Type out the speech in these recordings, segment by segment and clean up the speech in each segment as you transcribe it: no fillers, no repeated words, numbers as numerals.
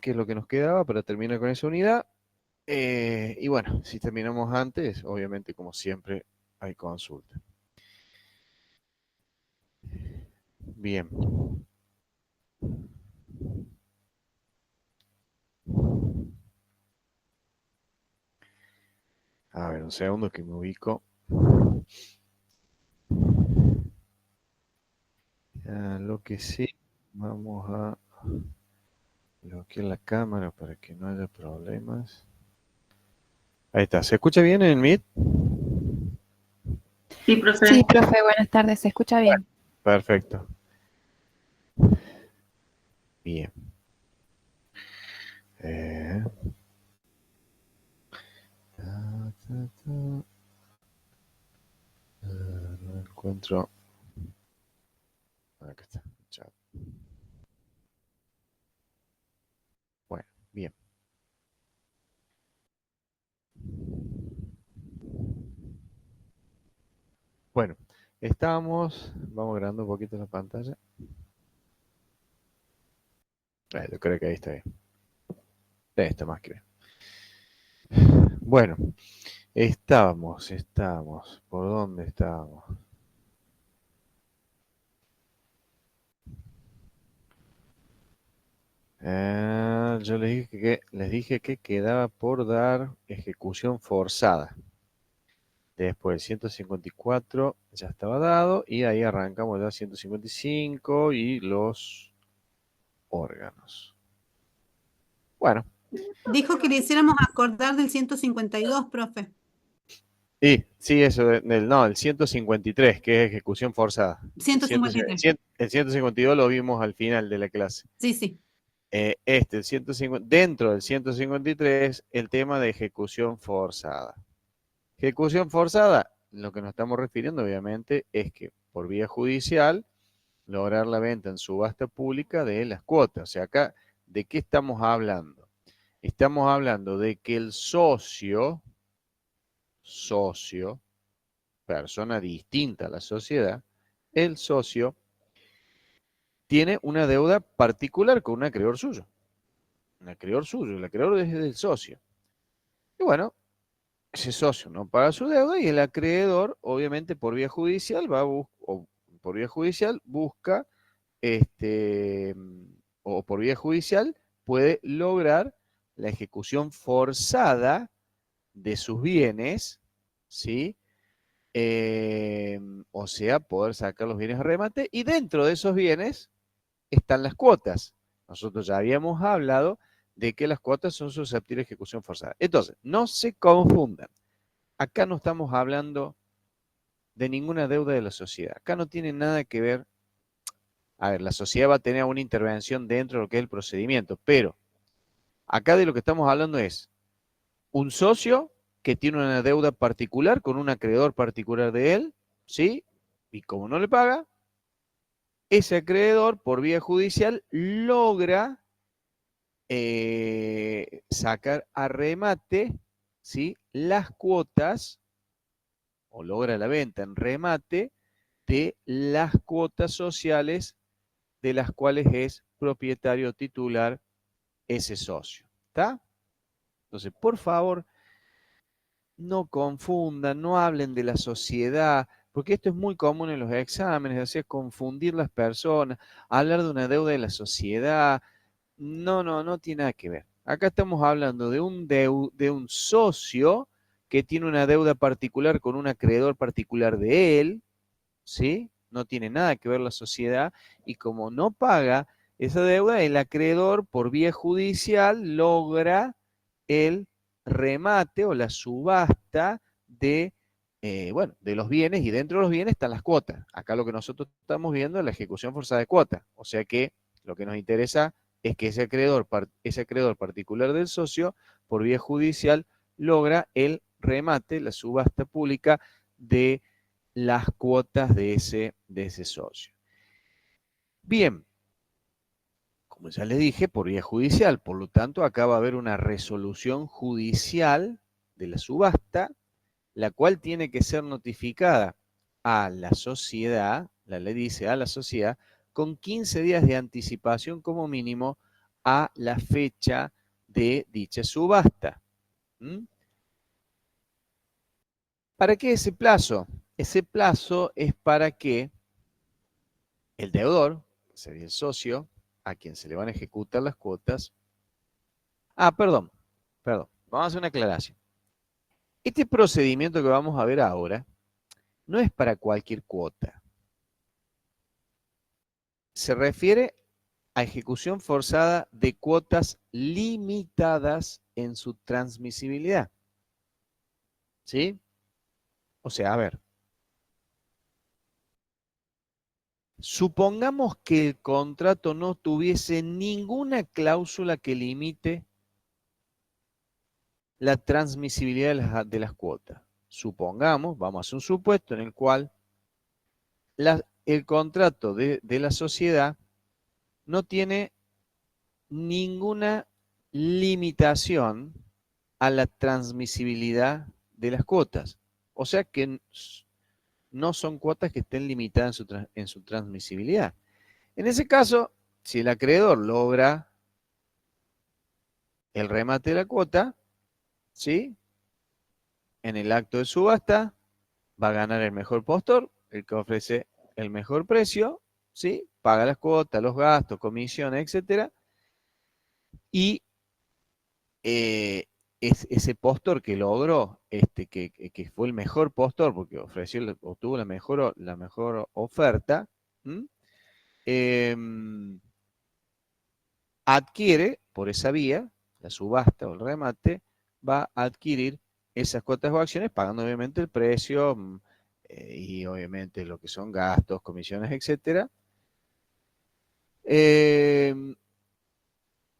que es lo que nos quedaba para terminar con esa unidad. Y bueno, si terminamos antes, obviamente, como siempre, hay consulta. Bien. A ver, un segundo que me ubico. Lo que sí, vamos a bloquear la cámara para que no haya problemas. Ahí está. ¿Se escucha bien en el Meet? Sí, profe. Sí, profe, buenas tardes, se escucha bien. Perfecto. Bien. No encuentro. Acá está. Chat. Bueno, bien. Bueno, vamos grabando un poquito la pantalla. Yo creo que ahí está bien. Ahí está más que bien. Bueno, estábamos. ¿Por dónde estábamos? Yo les dije que quedaba por dar ejecución forzada. Después el 154 ya estaba dado y ahí arrancamos ya 155 y los órganos. Bueno. Dijo que le hiciéramos acordar del 152, profe. Y sí, eso, no, el 153, que es ejecución forzada. 153. El 152 lo vimos al final de la clase. Sí, sí. El 150, dentro del 153, el tema de ejecución forzada. Ejecución forzada, lo que nos estamos refiriendo obviamente es que por vía judicial lograr la venta en subasta pública de las cuotas. O sea, acá, ¿de qué estamos hablando? Estamos hablando de que el socio, persona distinta a la sociedad, el socio tiene una deuda particular con un acreedor suyo. Un acreedor suyo, el acreedor es del socio. Y bueno, ese socio no paga su deuda y el acreedor, obviamente por vía judicial, busca, o por vía judicial puede lograr la ejecución forzada de sus bienes, ¿sí? O sea, poder sacar los bienes a remate y dentro de esos bienes están las cuotas. Nosotros ya habíamos hablado de que las cuotas son susceptibles de ejecución forzada. Entonces, no se confundan. Acá no estamos hablando de ninguna deuda de la sociedad. Acá no tiene nada que ver. A ver, la sociedad va a tener una intervención dentro de lo que es el procedimiento, pero acá de lo que estamos hablando es un socio que tiene una deuda particular con un acreedor particular de él, ¿sí? Y como no le paga, ese acreedor por vía judicial logra sacar a remate, ¿sí? Las cuotas, o logra la venta en remate de las cuotas sociales de las cuales es propietario titular ese socio. ¿Está? Entonces, por favor, no confundan, no hablen de la sociedad, porque esto es muy común en los exámenes, o sea, confundir las personas, hablar de una deuda de la sociedad. No tiene nada que ver. Acá estamos hablando de un socio que tiene una deuda particular con un acreedor particular de él, ¿sí? No tiene nada que ver la sociedad y como no paga esa deuda, el acreedor por vía judicial logra el remate o la subasta de, de los bienes y dentro de los bienes están las cuotas. Acá lo que nosotros estamos viendo es la ejecución forzada de cuotas. O sea que lo que nos interesa es que ese acreedor particular del socio, por vía judicial, logra el remate, la subasta pública de las cuotas de ese socio. Bien, como ya les dije, por vía judicial, por lo tanto, acá va a haber una resolución judicial de la subasta, la cual tiene que ser notificada a la sociedad, la ley dice a la sociedad, con 15 días de anticipación como mínimo a la fecha de dicha subasta. ¿Mm? ¿Para qué ese plazo? Ese plazo es para que el deudor, que sería el socio, a quien se le van a ejecutar las cuotas. Perdón. Vamos a hacer una aclaración. Este procedimiento que vamos a ver ahora no es para cualquier cuota. Se refiere a ejecución forzada de cuotas limitadas en su transmisibilidad. ¿Sí? O sea, a ver. Supongamos que el contrato no tuviese ninguna cláusula que limite la transmisibilidad de las cuotas. Supongamos, vamos a hacer un supuesto en el cual el contrato de la sociedad no tiene ninguna limitación a la transmisibilidad de las cuotas. O sea que no son cuotas que estén limitadas en su transmisibilidad. En ese caso, si el acreedor logra el remate de la cuota, ¿sí? En el acto de subasta va a ganar el mejor postor, el que ofrece el mejor precio, ¿sí? Paga las cuotas, los gastos, comisiones, etcétera. Y ese postor que logró, que fue el mejor postor, porque obtuvo la mejor oferta, adquiere por esa vía, la subasta o el remate, va a adquirir esas cuotas o acciones pagando obviamente el precio y obviamente lo que son gastos, comisiones, etcétera.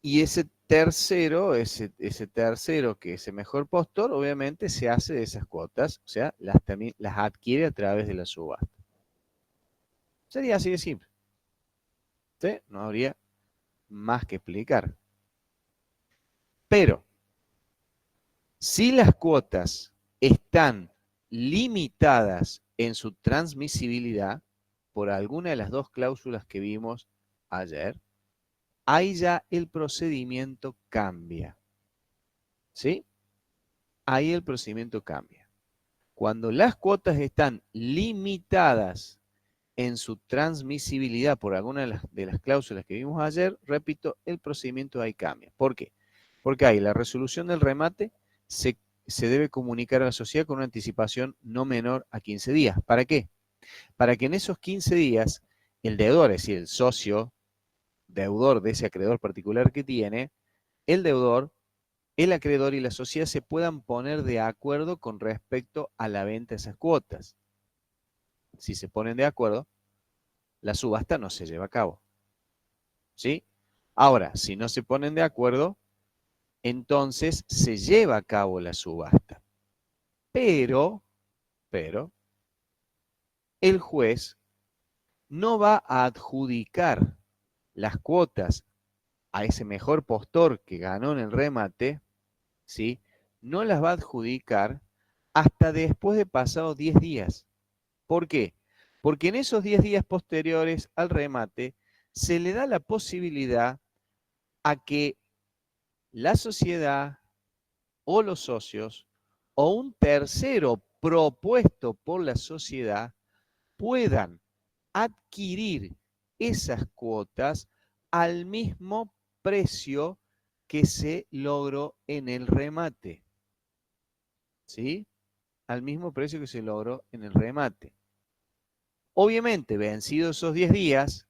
Y ese tercero que es el mejor postor, obviamente se hace de esas cuotas, o sea, también las adquiere a través de la subasta. Sería así de simple. ¿Sí? No habría más que explicar. Pero, si las cuotas están limitadas en su transmisibilidad por alguna de las dos cláusulas que vimos ayer, ahí ya el procedimiento cambia. ¿Sí? Ahí el procedimiento cambia. Cuando las cuotas están limitadas en su transmisibilidad por alguna de las cláusulas que vimos ayer, repito, el procedimiento ahí cambia. ¿Por qué? Porque ahí la resolución del remate se debe comunicar a la sociedad con una anticipación no menor a 15 días. ¿Para qué? Para que en esos 15 días el deudor, es decir, el socio deudor de ese acreedor particular que tiene, el deudor, el acreedor y la sociedad se puedan poner de acuerdo con respecto a la venta de esas cuotas. Si se ponen de acuerdo, la subasta no se lleva a cabo. ¿Sí? Ahora, si no se ponen de acuerdo, entonces se lleva a cabo la subasta. Pero, el juez no va a adjudicar las cuotas a ese mejor postor que ganó en el remate, ¿sí? No las va a adjudicar hasta después de pasados 10 días. ¿Por qué? Porque en esos 10 días posteriores al remate se le da la posibilidad a que la sociedad o los socios o un tercero propuesto por la sociedad puedan adquirir esas cuotas al mismo precio que se logró en el remate. ¿Sí? Al mismo precio que se logró en el remate. Obviamente, vencidos esos 10 días,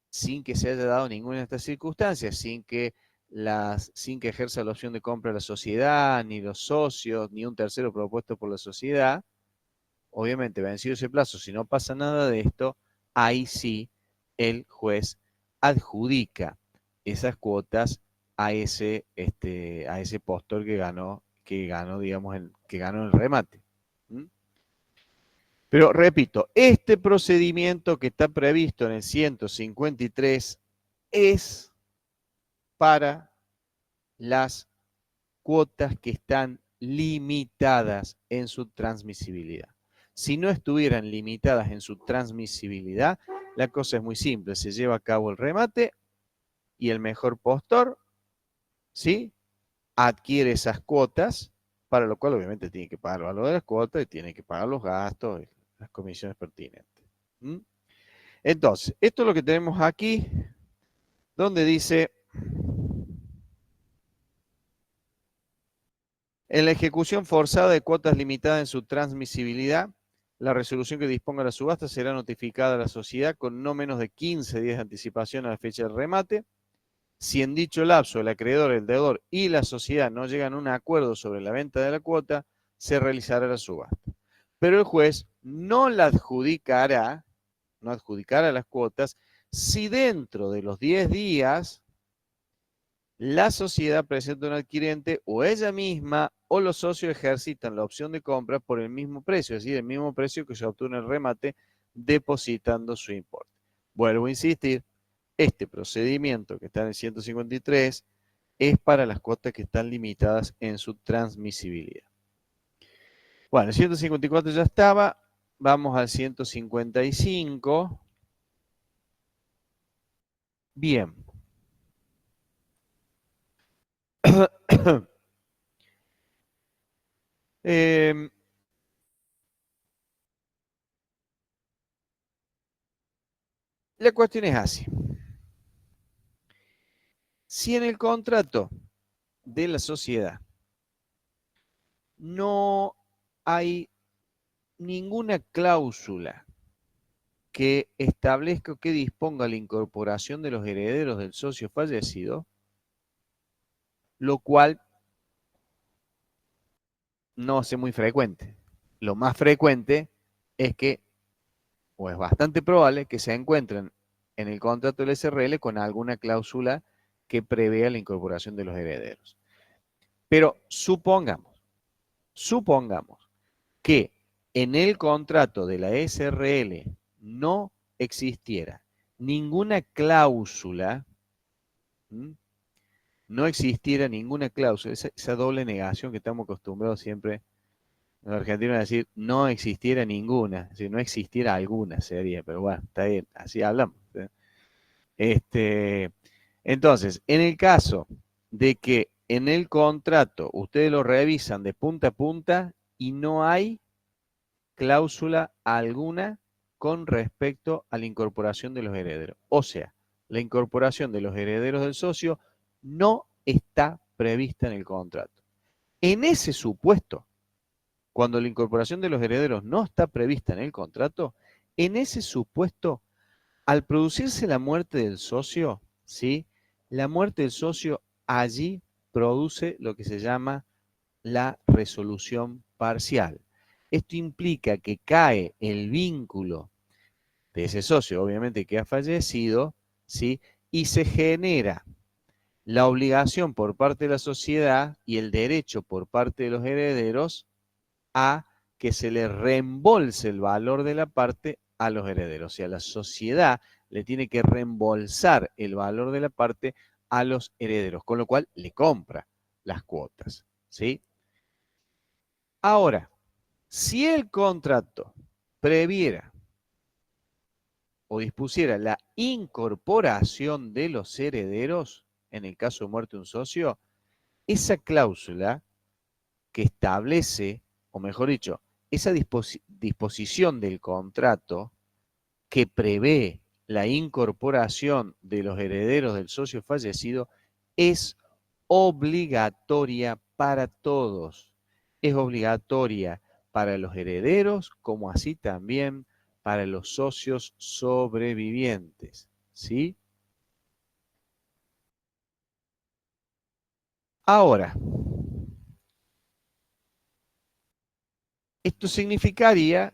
sin que se haya dado ninguna de estas circunstancias, sin que ejerza la opción de compra la sociedad, ni los socios, ni un tercero propuesto por la sociedad, obviamente, vencido ese plazo, si no pasa nada de esto, ahí sí el juez adjudica esas cuotas a ese postor que ganó, digamos, que ganó el remate. ¿Mm? Pero repito, este procedimiento que está previsto en el 153 es para las cuotas que están limitadas en su transmisibilidad. Si no estuvieran limitadas en su transmisibilidad, la cosa es muy simple. Se lleva a cabo el remate y el mejor postor, ¿sí?, adquiere esas cuotas, para lo cual obviamente tiene que pagar el valor de las cuotas y tiene que pagar los gastos y las comisiones pertinentes. ¿Mm? Entonces, esto es lo que tenemos aquí, donde dice: en la ejecución forzada de cuotas limitadas en su transmisibilidad, la resolución que disponga la subasta será notificada a la sociedad con no menos de 15 días de anticipación a la fecha del remate. Si en dicho lapso el acreedor, el deudor y la sociedad no llegan a un acuerdo sobre la venta de la cuota, se realizará la subasta. Pero el juez no adjudicará las cuotas si dentro de los 10 días la sociedad presenta un adquirente o ella misma o los socios ejercitan la opción de compra por el mismo precio, es decir, el mismo precio que se obtuvo en el remate depositando su importe. Vuelvo a insistir, este procedimiento que está en el 153 es para las cuotas que están limitadas en su transmisibilidad. Bueno, el 154 ya estaba, vamos al 155. Bien. La cuestión es así. Si en el contrato de la sociedad no hay ninguna cláusula que establezca o que disponga la incorporación de los herederos del socio fallecido, lo cual no es muy frecuente. Lo más frecuente es que, o es bastante probable, que se encuentren en el contrato del SRL con alguna cláusula que prevea la incorporación de los herederos. Pero supongamos que en el contrato de la SRL no existiera ninguna cláusula, esa doble negación que estamos acostumbrados siempre en Argentina a decir no existiera ninguna, es decir, no existiera alguna sería, pero bueno, está bien, así hablamos. Entonces, en el caso de que en el contrato ustedes lo revisan de punta a punta y no hay cláusula alguna con respecto a la incorporación de los herederos. O sea, la incorporación de los herederos del socio no está prevista en el contrato. En ese supuesto, cuando la incorporación de los herederos no está prevista en el contrato, en ese supuesto, al producirse la muerte del socio, ¿sí?, la muerte del socio allí produce lo que se llama la resolución parcial. Esto implica que cae el vínculo de ese socio, obviamente que ha fallecido, ¿sí?, y se genera la obligación por parte de la sociedad y el derecho por parte de los herederos a que se le reembolse el valor de la parte a los herederos. O sea, la sociedad le tiene que reembolsar el valor de la parte a los herederos, con lo cual le compra las cuotas, ¿sí? Ahora, si el contrato previera o dispusiera la incorporación de los herederos, en el caso de muerte de un socio, esa cláusula que establece, o mejor dicho, esa disposición del contrato que prevé la incorporación de los herederos del socio fallecido es obligatoria para todos. Es obligatoria para los herederos, como así también para los socios sobrevivientes, ¿sí? Ahora, esto significaría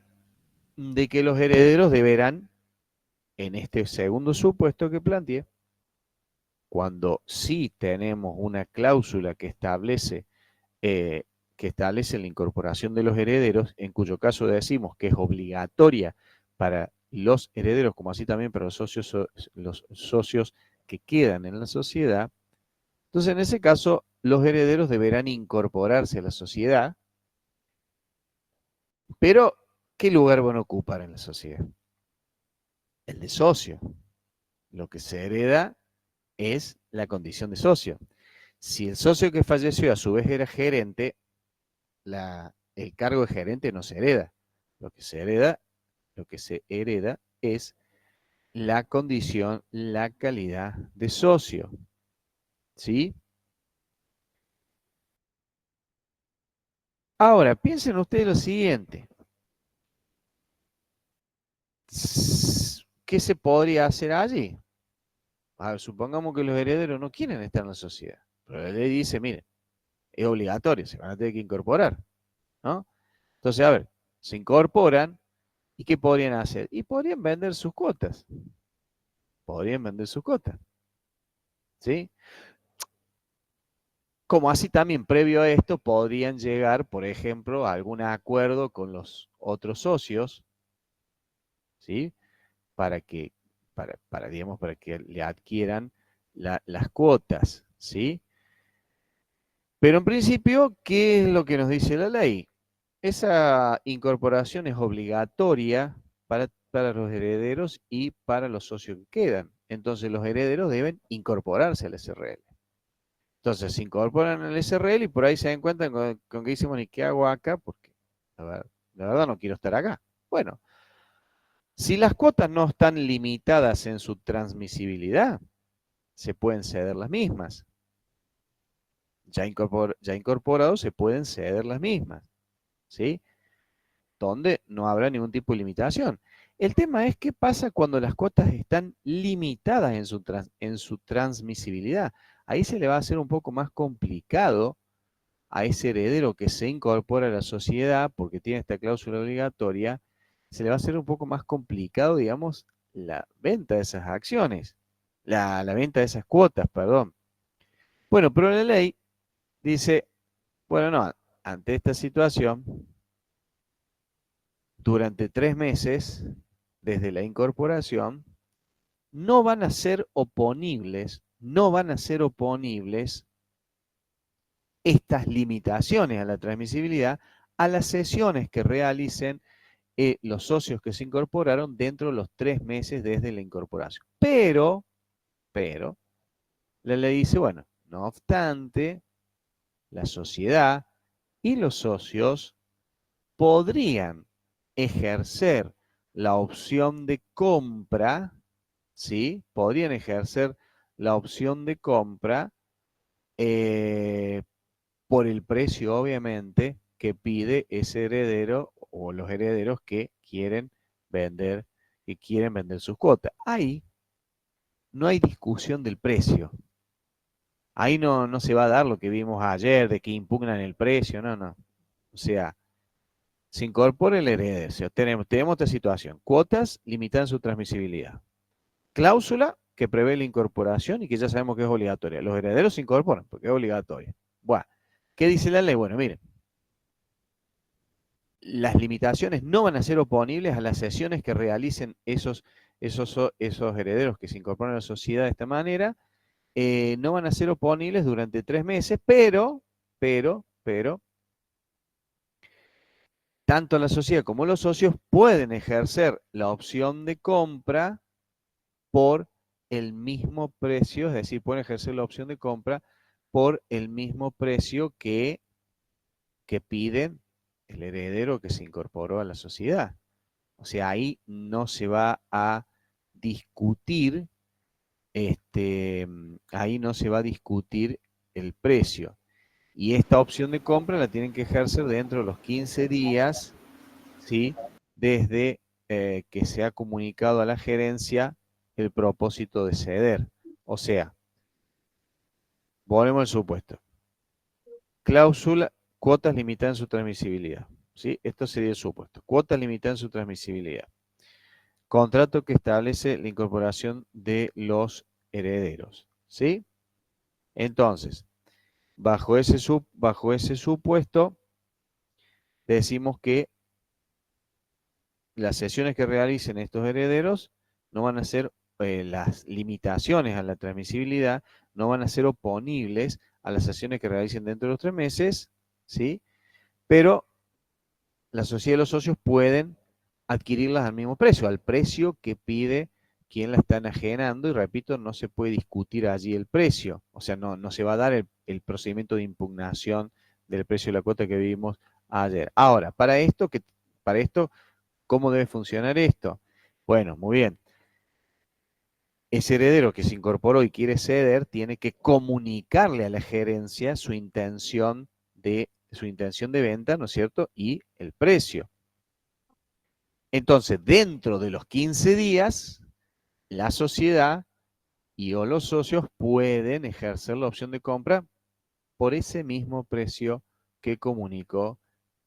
de que los herederos deberán, en este segundo supuesto que planteé, cuando sí tenemos una cláusula que establece la incorporación de los herederos, en cuyo caso decimos que es obligatoria para los herederos, como así también para los socios que quedan en la sociedad. Entonces, en ese caso, los herederos deberán incorporarse a la sociedad, pero ¿qué lugar van a ocupar en la sociedad? El de socio. Lo que se hereda es la condición de socio. Si el socio que falleció a su vez era gerente, el cargo de gerente no se hereda. Lo que se hereda es la condición, la calidad de socio. ¿Sí? Ahora, piensen ustedes lo siguiente. ¿Qué se podría hacer allí? A ver, supongamos que los herederos no quieren estar en la sociedad, pero la ley dice, miren, es obligatorio, se van a tener que incorporar, ¿no? Entonces, a ver, se incorporan y ¿qué podrían hacer? Y podrían vender sus cuotas. Podrían vender sus cuotas, ¿sí? Como así también previo a esto podrían llegar, por ejemplo, a algún acuerdo con los otros socios, ¿sí? Para que, digamos, para que le adquieran las cuotas, ¿sí? Pero en principio, ¿qué es lo que nos dice la ley? Esa incorporación es obligatoria para los herederos y para los socios que quedan. Entonces los herederos deben incorporarse al SRL. Entonces se incorporan al SRL y por ahí se dan cuenta con que dicen, bueno, ¿y qué hago acá? Porque la verdad no quiero estar acá. Bueno, si las cuotas no están limitadas en su transmisibilidad, se pueden ceder las mismas. Ya incorporados se pueden ceder las mismas, ¿sí? Donde no habrá ningún tipo de limitación. El tema es qué pasa cuando las cuotas están limitadas en su transmisibilidad. Ahí se le va a hacer un poco más complicado a ese heredero que se incorpora a la sociedad porque tiene esta cláusula obligatoria, se le va a hacer un poco más complicado, digamos, la venta de esas acciones, la venta de esas cuotas, perdón. Bueno, pero la ley dice, bueno, no, ante esta situación, durante 3 meses, desde la incorporación, no van a ser oponibles, estas limitaciones a la transmisibilidad a las sesiones que realicen los socios que se incorporaron dentro de los 3 meses desde la incorporación. Pero, la ley dice, bueno, no obstante, la sociedad y los socios podrían ejercer la opción de compra, ¿sí? Podrían ejercer la opción de compra eh, por el precio, obviamente, que pide ese heredero o los herederos vender, que quieren vender sus cuotas. Ahí no hay discusión del precio. Ahí no se va a dar lo que vimos ayer de que impugnan el precio, no. O sea, se incorpora el heredero. O sea, tenemos esta situación. Cuotas limitan su transmisibilidad. Cláusula que prevé la incorporación y que ya sabemos que es obligatoria. Los herederos se incorporan porque es obligatoria. Bueno, ¿qué dice la ley? Bueno, miren, las limitaciones no van a ser oponibles a las sesiones que realicen esos herederos que se incorporan a la sociedad de esta manera. No van a ser oponibles durante 3 meses, pero, tanto la sociedad como los socios pueden ejercer la opción de compra por el mismo precio, es decir, pueden ejercer la opción de compra por el mismo precio que piden el heredero que se incorporó a la sociedad. O sea, ahí no se va a discutir, ahí no se va a discutir el precio. Y esta opción de compra la tienen que ejercer dentro de los 15 días, ¿sí? Desde que se ha comunicado a la gerencia el propósito de ceder. O sea, volvemos al supuesto. Cláusula, cuotas limitadas en su transmisibilidad. ¿Sí? Esto sería el supuesto. Cuotas limitadas en su transmisibilidad. Contrato que establece la incorporación de los herederos. ¿Sí? Entonces, bajo ese supuesto, decimos que las sesiones que realicen estos herederos no van a ser, las limitaciones a la transmisibilidad no van a ser oponibles a las sesiones que realicen dentro de los 3 meses, ¿sí? Pero la sociedad y los socios pueden adquirirlas al mismo precio, al precio que pide quién la está enajenando y repito, no se puede discutir allí el precio, o sea, no se va a dar el procedimiento de impugnación del precio de la cuota que vimos ayer. Ahora, para esto, ¿cómo debe funcionar esto? Bueno, muy bien. Ese heredero que se incorporó y quiere ceder tiene que comunicarle a la gerencia su intención de venta, ¿no es cierto? Y el precio. Entonces, dentro de los 15 días, la sociedad y o los socios pueden ejercer la opción de compra por ese mismo precio que comunicó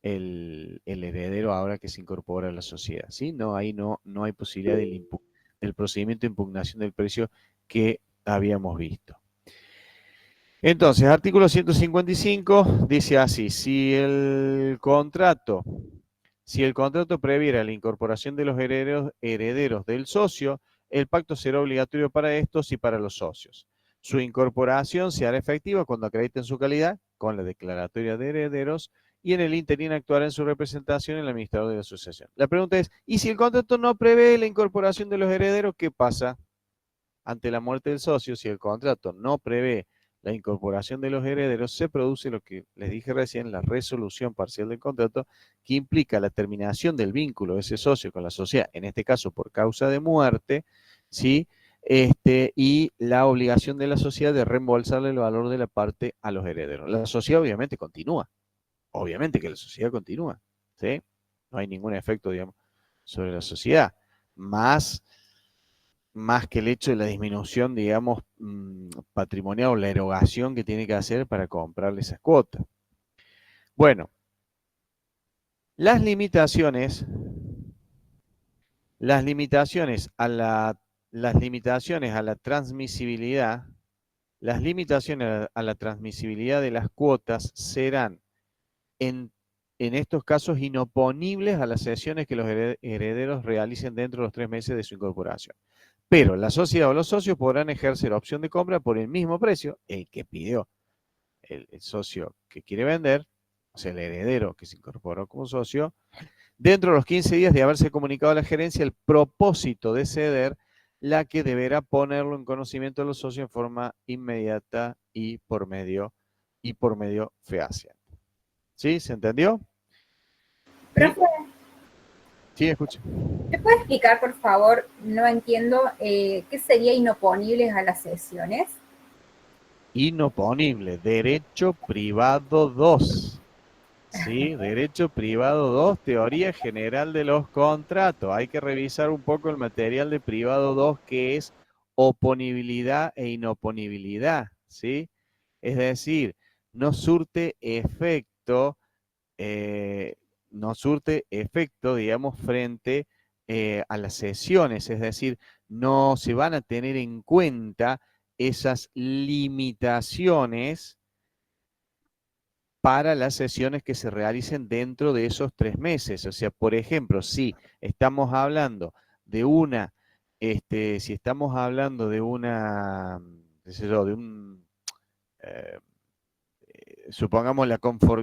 el heredero ahora que se incorpora a la sociedad. ¿Sí? No, ahí no hay posibilidad del procedimiento de impugnación del precio que habíamos visto. Entonces, artículo 155 dice así, si el contrato previera la incorporación de los herederos del socio, el pacto será obligatorio para estos y para los socios. Su incorporación se hará efectiva cuando acrediten su calidad con la declaratoria de herederos y en el interín actuará en su representación en el administrador de la asociación. La pregunta es, ¿y si el contrato no prevé la incorporación de los herederos, qué pasa? Ante la muerte del socio, si el contrato no prevé la incorporación de los herederos, se produce lo que les dije recién, la resolución parcial del contrato, que implica la terminación del vínculo de ese socio con la sociedad, en este caso por causa de muerte, ¿sí? Y la obligación de la sociedad de reembolsarle el valor de la parte a los herederos. La sociedad obviamente continúa, obviamente que la sociedad continúa, ¿sí? No hay ningún efecto, digamos, sobre la sociedad, más que el hecho de la disminución, digamos, patrimonial o la erogación que tiene que hacer para comprarle esas cuotas. Bueno, las limitaciones a la transmisibilidad, de las cuotas serán en estos casos inoponibles a las cesiones que los herederos realicen dentro de los 3 meses de su incorporación. Pero la sociedad o los socios podrán ejercer opción de compra por el mismo precio, el que pidió el socio que quiere vender, o sea, el heredero que se incorporó como socio, dentro de los 15 días de haberse comunicado a la gerencia el propósito de ceder, la que deberá ponerlo en conocimiento de los socios en forma inmediata y por medio fehaciente. ¿Sí? ¿Se entendió? Profe, Sí, escucha. ¿me puede explicar, por favor? No entiendo qué sería inoponibles a las cesiones. Inoponible, derecho privado 2. Sí, derecho privado 2, teoría general de los contratos. Hay que revisar un poco el material de privado 2, que es oponibilidad e inoponibilidad, ¿sí? Es decir, no surte efecto, digamos, frente a las cesiones, es decir, no se van a tener en cuenta esas limitaciones para las sesiones que se realicen dentro de esos 3 meses. O sea, por ejemplo, si estamos hablando de una, si estamos hablando de una, qué sé yo, de un, supongamos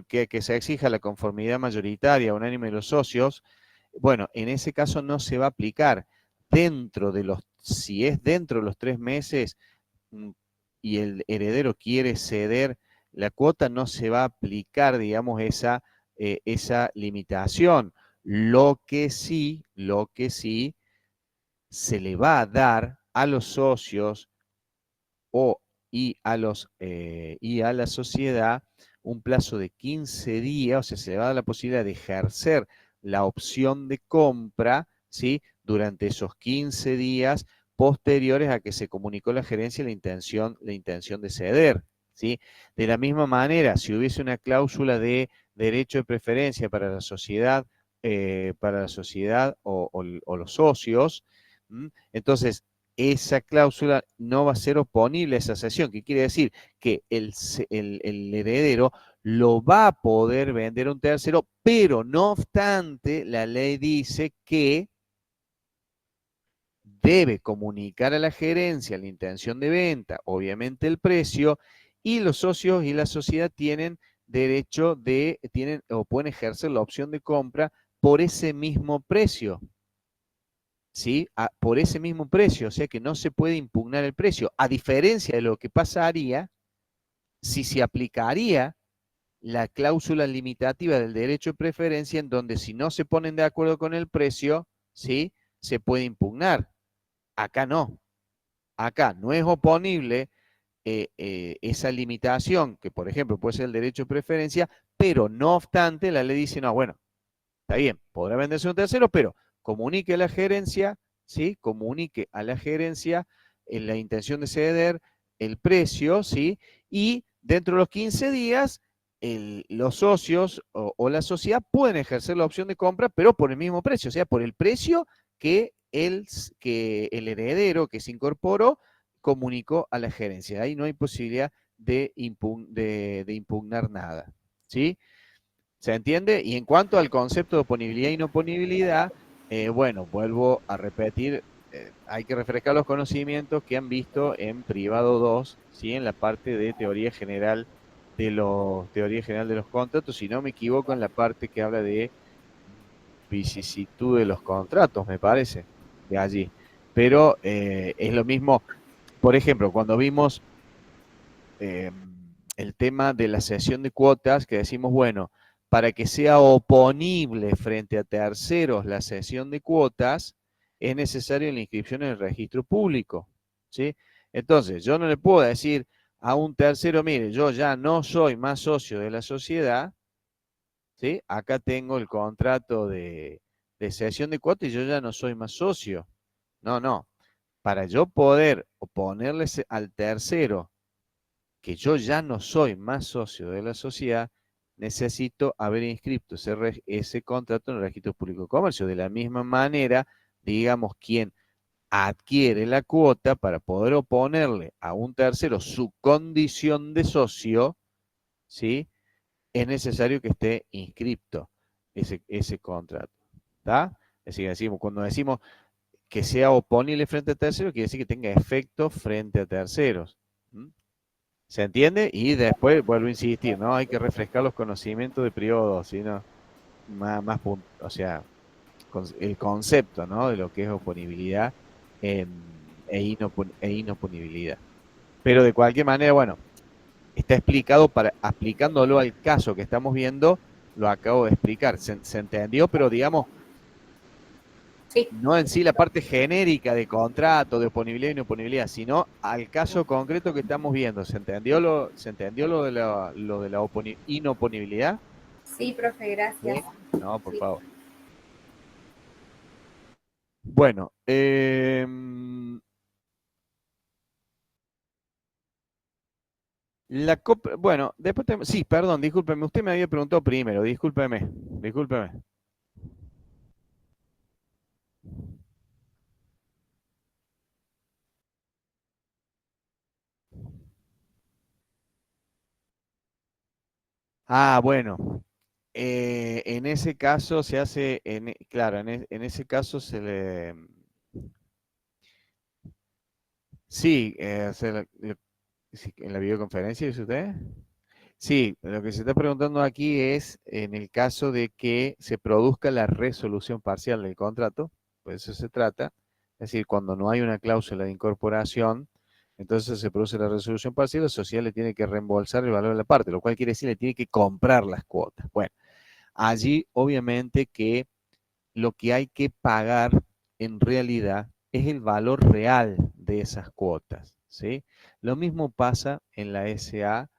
que se exija la conformidad mayoritaria unánime de los socios, bueno, en ese caso no se va a aplicar si es dentro de los 3 meses y el heredero quiere ceder la cuota, no se va a aplicar, digamos, esa limitación. Lo que sí se le va a dar a los socios y a la sociedad un plazo de 15 días, o sea, se le va a dar la posibilidad de ejercer la opción de compra, ¿sí? Durante esos 15 días posteriores a que se comunicó la gerencia la intención de ceder, ¿sí? De la misma manera, si hubiese una cláusula de derecho de preferencia para la sociedad, o los socios, entonces esa cláusula no va a ser oponible a esa cesión, que quiere decir que el heredero lo va a poder vender a un tercero, pero no obstante, la ley dice que debe comunicar a la gerencia la intención de venta, obviamente el precio, y los socios y la sociedad tienen o pueden ejercer la opción de compra por ese mismo precio. ¿sí? Por ese mismo precio, o sea que no se puede impugnar el precio, a diferencia de lo que pasaría si se aplicaría la cláusula limitativa del derecho de preferencia, en donde si no se ponen de acuerdo con el precio, ¿sí? Se puede impugnar. Acá no. Acá no es oponible esa limitación, que por ejemplo puede ser el derecho de preferencia, pero no obstante la ley dice, no, bueno, está bien, podrá venderse a un tercero, pero comunique a la gerencia, ¿sí? Comunique a la gerencia la intención de ceder, el precio, ¿sí? Y dentro de los 15 días, los socios o la sociedad pueden ejercer la opción de compra, pero por el mismo precio, o sea, por el precio que el heredero que se incorporó comunicó a la gerencia. Ahí no hay posibilidad de impugnar nada, ¿sí? ¿Se entiende? Y en cuanto al concepto de oponibilidad e inoponibilidad, bueno, vuelvo a repetir, hay que refrescar los conocimientos que han visto en privado 2, ¿sí? En la parte de teoría general de los contratos, si no me equivoco, en la parte que habla de vicisitud de los contratos, me parece, de allí. Pero es lo mismo, por ejemplo, cuando vimos el tema de la cesión de cuotas, que decimos, bueno, para que sea oponible frente a terceros la cesión de cuotas, es necesario la inscripción en el registro público, ¿sí? Entonces, yo no le puedo decir a un tercero, mire, yo ya no soy más socio de la sociedad, ¿sí? Acá tengo el contrato de cesión de cuotas y yo ya no soy más socio. No, no. Para yo poder oponerle al tercero que yo ya no soy más socio de la sociedad, necesito haber inscrito ese contrato en el registro público de comercio. De la misma manera, digamos, quien adquiere la cuota para poder oponerle a un tercero su condición de socio, ¿sí? Es necesario que esté inscrito ese contrato. ¿Está? Es decir, cuando decimos que sea oponible frente a terceros, quiere decir que tenga efecto frente a terceros. ¿Mm? ¿Se entiende? Y después vuelvo a insistir, ¿no? Hay que refrescar los conocimientos de periodo, sino o sea, el concepto, ¿no? De lo que es oponibilidad e inoponibilidad. Pero de cualquier manera, bueno, está explicado aplicándolo al caso que estamos viendo, lo acabo de explicar. ¿Se entendió? Pero digamos, Sí, no en sí la parte genérica de contrato, de oponibilidad y inoponibilidad, sino al caso concreto que estamos viendo. ¿Se entendió lo de la inoponibilidad? sí, profe, gracias. ¿Sí? No, por Sí. favor. Bueno, bueno, después sí, perdón, discúlpeme, usted me había preguntado primero, discúlpeme. Ah, bueno, en ese caso se hace, claro, en ese caso se le, sí, sí, en la videoconferencia, ¿dice usted? Sí, lo que se está preguntando aquí es en el caso de que se produzca la resolución parcial del contrato, pues eso se trata, es decir, cuando no hay una cláusula de incorporación, entonces se produce la resolución parcial, la sociedad le tiene que reembolsar el valor de la parte, lo cual quiere decir le tiene que comprar las cuotas. Bueno, allí obviamente que lo que hay que pagar en realidad es el valor real de esas cuotas, ¿sí? Lo mismo pasa en la SA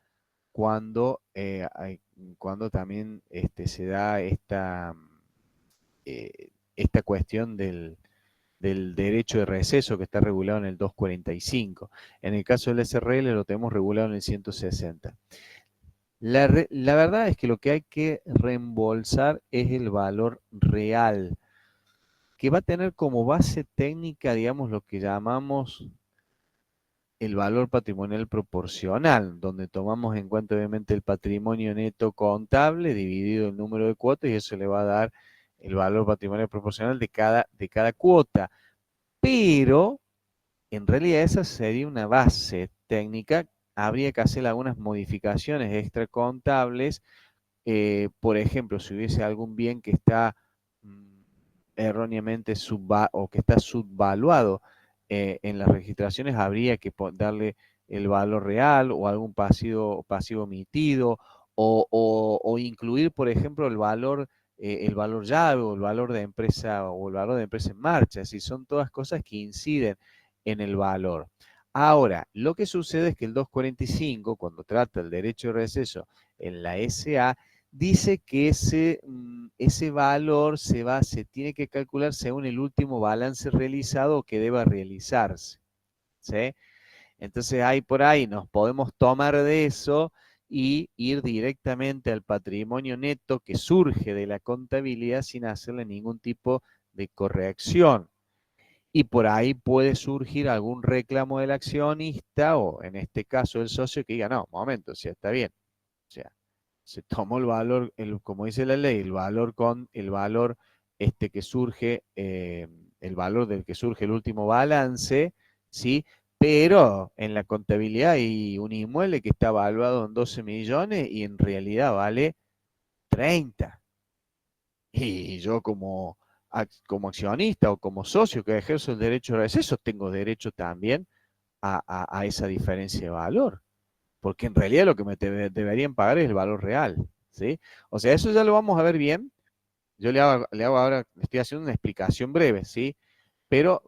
cuando, cuando también se da esta cuestión del derecho de receso que está regulado en el 245. En el caso del SRL lo tenemos regulado en el 160. La verdad es que lo que hay que reembolsar es el valor real, que va a tener como base técnica, digamos, lo que llamamos el valor patrimonial proporcional, donde tomamos en cuenta obviamente el patrimonio neto contable dividido el número de cuotas y eso le va a dar el valor patrimonial proporcional de cada cuota. Pero en realidad esa sería una base técnica. Habría que hacer algunas modificaciones extracontables. Por ejemplo, si hubiese algún bien que está erróneamente o que está subvaluado en las registraciones, habría que darle el valor real o algún pasivo omitido, o incluir, por ejemplo, el valor llave o el valor de empresa o el valor de empresa en marcha. Es decir, son todas cosas que inciden en el valor. Ahora, lo que sucede es que el 245, cuando trata el derecho de receso en la SA, dice que ese valor se tiene que calcular según el último balance realizado que deba realizarse, ¿sí? Entonces ahí por ahí nos podemos tomar de eso y ir directamente al patrimonio neto que surge de la contabilidad sin hacerle ningún tipo de corrección. Y por ahí puede surgir algún reclamo del accionista o en este caso el socio que diga, no, momento, o sea, está bien. O sea, se tomó el valor, como dice la ley, el valor que surge, el valor del que surge el último balance, ¿sí? Pero en la contabilidad hay un inmueble que está valuado en 12 millones y en realidad vale 30. Y yo como accionista o como socio que ejerzo el derecho de receso, tengo derecho también a esa diferencia de valor. Porque en realidad lo que me deberían pagar es el valor real, ¿sí? O sea, eso ya lo vamos a ver bien. Yo le hago ahora, le estoy haciendo una explicación breve, ¿sí? Pero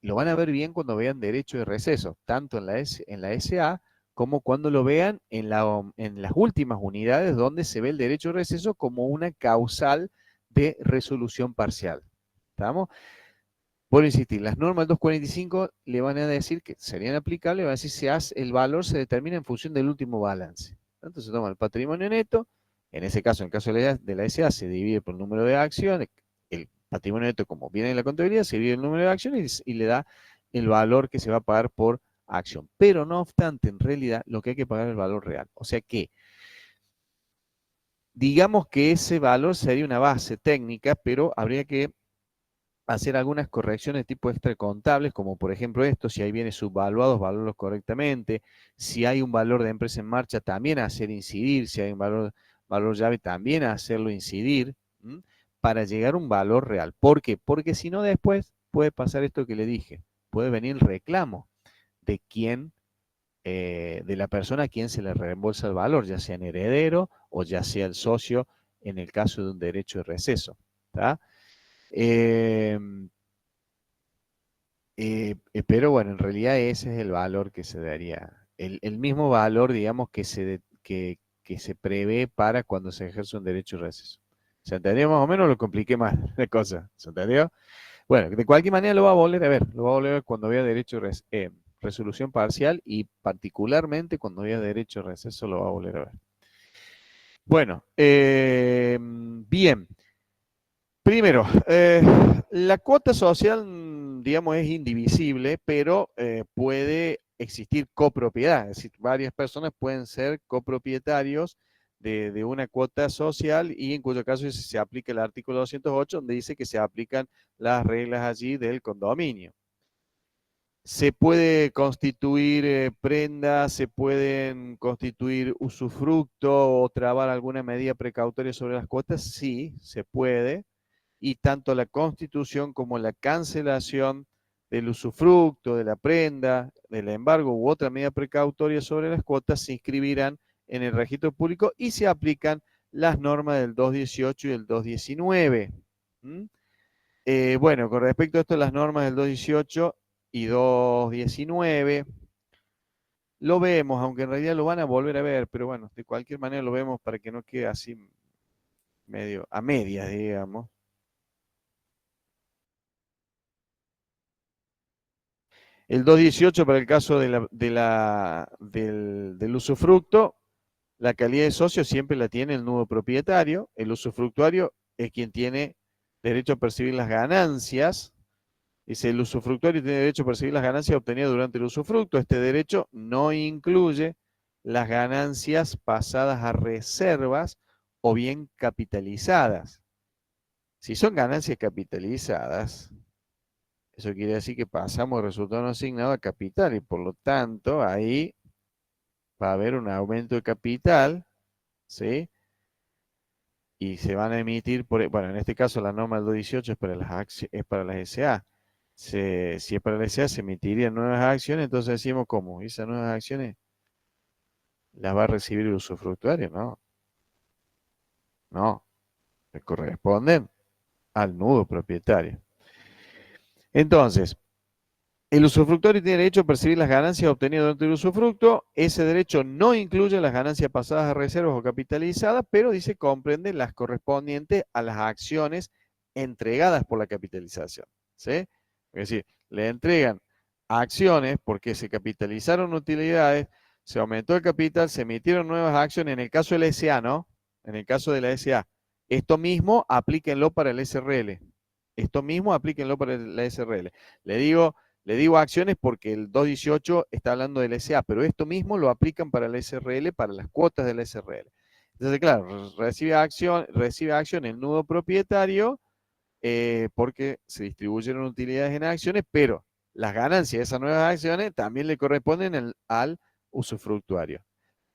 lo van a ver bien cuando vean derecho de receso, tanto en la SA como cuando lo vean en las últimas unidades donde se ve el derecho de receso como una causal de resolución parcial. ¿Estamos? Por insistir, las normas del 245 le van a decir que serían aplicables, van a decir si el valor se determina en función del último balance. Entonces se toma el patrimonio neto, en ese caso, en el caso de la SA, se divide por el número de acciones, el patrimonio neto, como viene en la contabilidad, se divide el número de acciones y le da el valor que se va a pagar por acción. Pero no obstante, en realidad, lo que hay que pagar es el valor real. O sea que, digamos que ese valor sería una base técnica, pero habría que hacer algunas correcciones tipo extracontables, como por ejemplo esto, si ahí viene subvaluados, valorarlos correctamente, si hay un valor de empresa en marcha, también hacer incidir, si hay un valor llave, también hacerlo incidir, para llegar a un valor real. ¿Por qué? Porque si no después puede pasar esto que le dije, puede venir el reclamo de de la persona a quien se le reembolsa el valor, ya sea en heredero o ya sea el socio en el caso de un derecho de receso. ¿Está? Pero bueno, en realidad ese es el valor que se daría. El mismo valor, digamos, que se prevé para cuando se ejerce un derecho de receso. ¿Se entendió más o menos? Lo compliqué más la cosa. ¿Se entendió? Bueno, de cualquier manera lo va a volver a ver. Lo va a volver a ver cuando vea derecho de resolución parcial y particularmente cuando vea derecho de receso lo va a volver a ver. Bueno, bien. Primero, la cuota social, digamos, es indivisible, pero puede existir copropiedad, es decir, varias personas pueden ser copropietarios de una cuota social y en cuyo caso se aplica el artículo 208, donde dice que se aplican las reglas allí del condominio. Se puede constituir prendas, se pueden constituir usufructo o trabar alguna medida precautoria sobre las cuotas, sí, se puede, y tanto la constitución como la cancelación del usufructo, de la prenda, del embargo u otra medida precautoria sobre las cuotas se inscribirán en el registro público y se aplican las normas del 218 y del 219. Bueno, con respecto a esto, las normas del 218 y 219, lo vemos, aunque en realidad lo van a volver a ver, pero bueno, de cualquier manera lo vemos para que no quede así medio a medias, digamos. El 218 para el caso del usufructo, la calidad de socio siempre la tiene el nuevo propietario, el usufructuario es quien tiene derecho a percibir las ganancias. Dice, el usufructuario tiene derecho a percibir las ganancias obtenidas durante el usufructo. Este derecho no incluye las ganancias pasadas a reservas o bien capitalizadas. Si son ganancias capitalizadas, eso quiere decir que pasamos el resultado no asignado a capital y por lo tanto ahí va a haber un aumento de capital, ¿sí? y se van a emitir, bueno, en este caso la norma del 218 es para las SA. Si es para las SA, se emitirían nuevas acciones, entonces decimos, ¿cómo? ¿Esas nuevas acciones las va a recibir el usufructuario? No, no, le corresponden al nudo propietario. Entonces, el usufructuario tiene derecho a percibir las ganancias obtenidas durante el usufructo. Ese derecho no incluye las ganancias pasadas a reservas o capitalizadas, pero dice comprende las correspondientes a las acciones entregadas por la capitalización. ¿Sí? Es decir, le entregan acciones porque se capitalizaron utilidades, se aumentó el capital, se emitieron nuevas acciones. En el caso de la SA, ¿no? En el caso de la SA. Esto mismo aplíquenlo para el SRL. Esto mismo aplíquenlo para la SRL. Le digo acciones porque el 218 está hablando del SA, pero esto mismo lo aplican para el SRL, para las cuotas del SRL. Entonces, claro, recibe acción el nudo propietario porque se distribuyeron utilidades en acciones, pero las ganancias de esas nuevas acciones también le corresponden al usufructuario.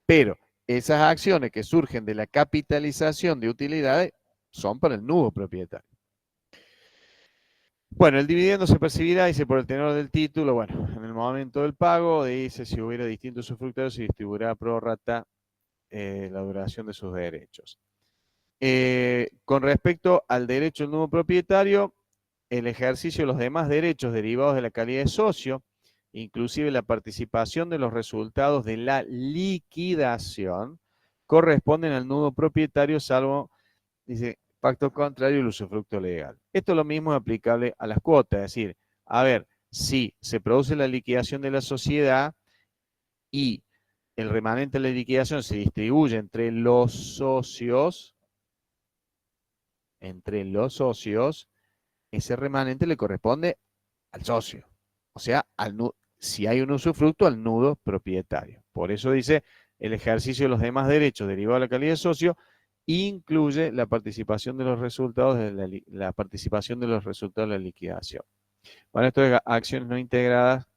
Pero esas acciones que surgen de la capitalización de utilidades son para el nudo propietario. Bueno, el dividendo se percibirá, dice, por el tenor del título. Bueno, en el momento del pago, dice, si hubiera distintos usufructuarios, se distribuirá pro rata la duración de sus derechos. Con respecto al derecho del nuevo propietario, el ejercicio de los demás derechos derivados de la calidad de socio, inclusive la participación de los resultados de la liquidación, corresponden al nudo propietario, salvo, dice, pacto contrario el usufructo legal. Esto es lo mismo aplicable a las cuotas, es decir, a ver, si se produce la liquidación de la sociedad y el remanente de la liquidación se distribuye entre los socios, ese remanente le corresponde al socio. O sea, si hay un usufructo, al nudo propietario. Por eso dice, el ejercicio de los demás derechos derivados de la calidad de socio incluye la participación de los resultados de la participación de los resultados de la liquidación. Bueno, esto es acciones no integradas.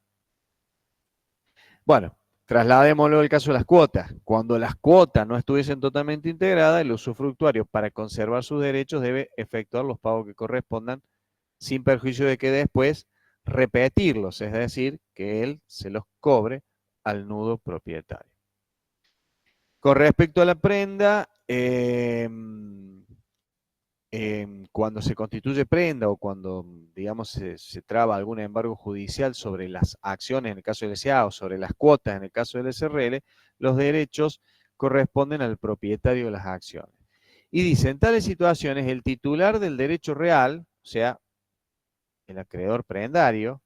Bueno, trasladémoslo al caso de las cuotas. Cuando las cuotas no estuviesen totalmente integradas, el usufructuario, para conservar sus derechos, debe efectuar los pagos que correspondan sin perjuicio de que después repetirlos, es decir, que él se los cobre al nudo propietario. Con respecto a la prenda, cuando se constituye prenda o cuando, digamos, se traba algún embargo judicial sobre las acciones en el caso del SA o sobre las cuotas en el caso del SRL, los derechos corresponden al propietario de las acciones. Y dice, en tales situaciones, el titular del derecho real, o sea, el acreedor prendario,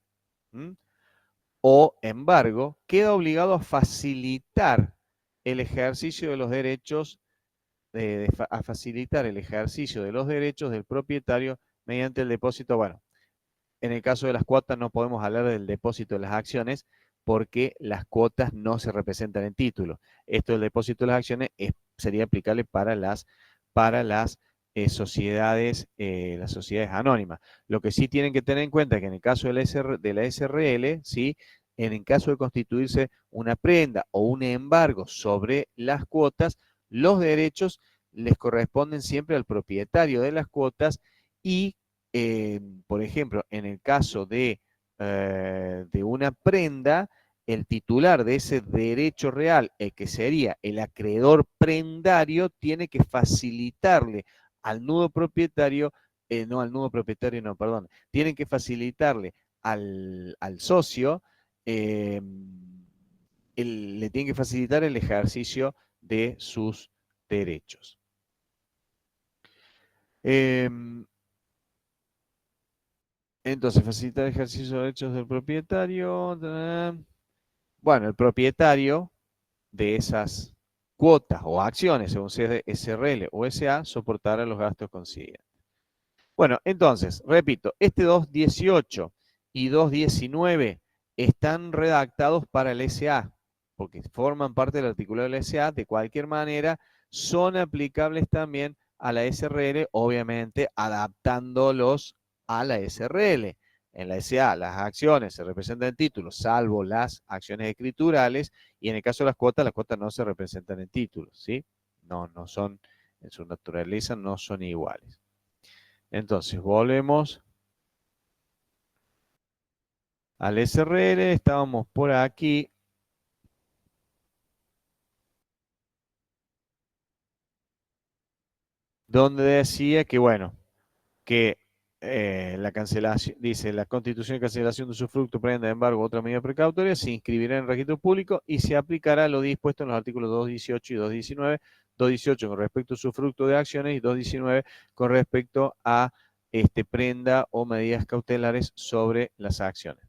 o embargo, queda obligado a facilitar el ejercicio de los derechos, a facilitar el ejercicio de los derechos del propietario mediante el depósito. Bueno, en el caso de las cuotas no podemos hablar del depósito de las acciones porque las cuotas no se representan en título. Esto del depósito de las acciones sería aplicable para las sociedades anónimas. Lo que sí tienen que tener en cuenta es que en el caso de la SRL, ¿sí? En el caso de constituirse una prenda o un embargo sobre las cuotas, los derechos les corresponden siempre al propietario de las cuotas y, por ejemplo, en el caso de una prenda, el titular de ese derecho real, que sería el acreedor prendario, tiene que facilitarle al nudo propietario, tienen que facilitarle al socio, le tienen que facilitar el ejercicio de sus derechos. Entonces, facilitar el ejercicio de derechos del propietario. Bueno, el propietario de esas cuotas o acciones, según sea SRL o SA, soportará los gastos consiguientes. Bueno, entonces, repito, este 218 y 219 están redactados para el SA, porque forman parte del articulado del SA. De cualquier manera, son aplicables también a la SRL, obviamente adaptándolos a la SRL. En la SA las acciones se representan en títulos, salvo las acciones escriturales, y en el caso de las cuotas no se representan en títulos, ¿sí? No son En su naturaleza no son iguales. Entonces, volvemos al SRL. Estábamos por aquí. Donde decía que, bueno, que la cancelación, dice, la constitución y cancelación de usufructo, prenda, embargo, otra medida precautoria, se inscribirá en el registro público y se aplicará lo dispuesto en los artículos 218 y 219, 218 con respecto a usufructo de acciones y 219 con respecto a prenda o medidas cautelares sobre las acciones.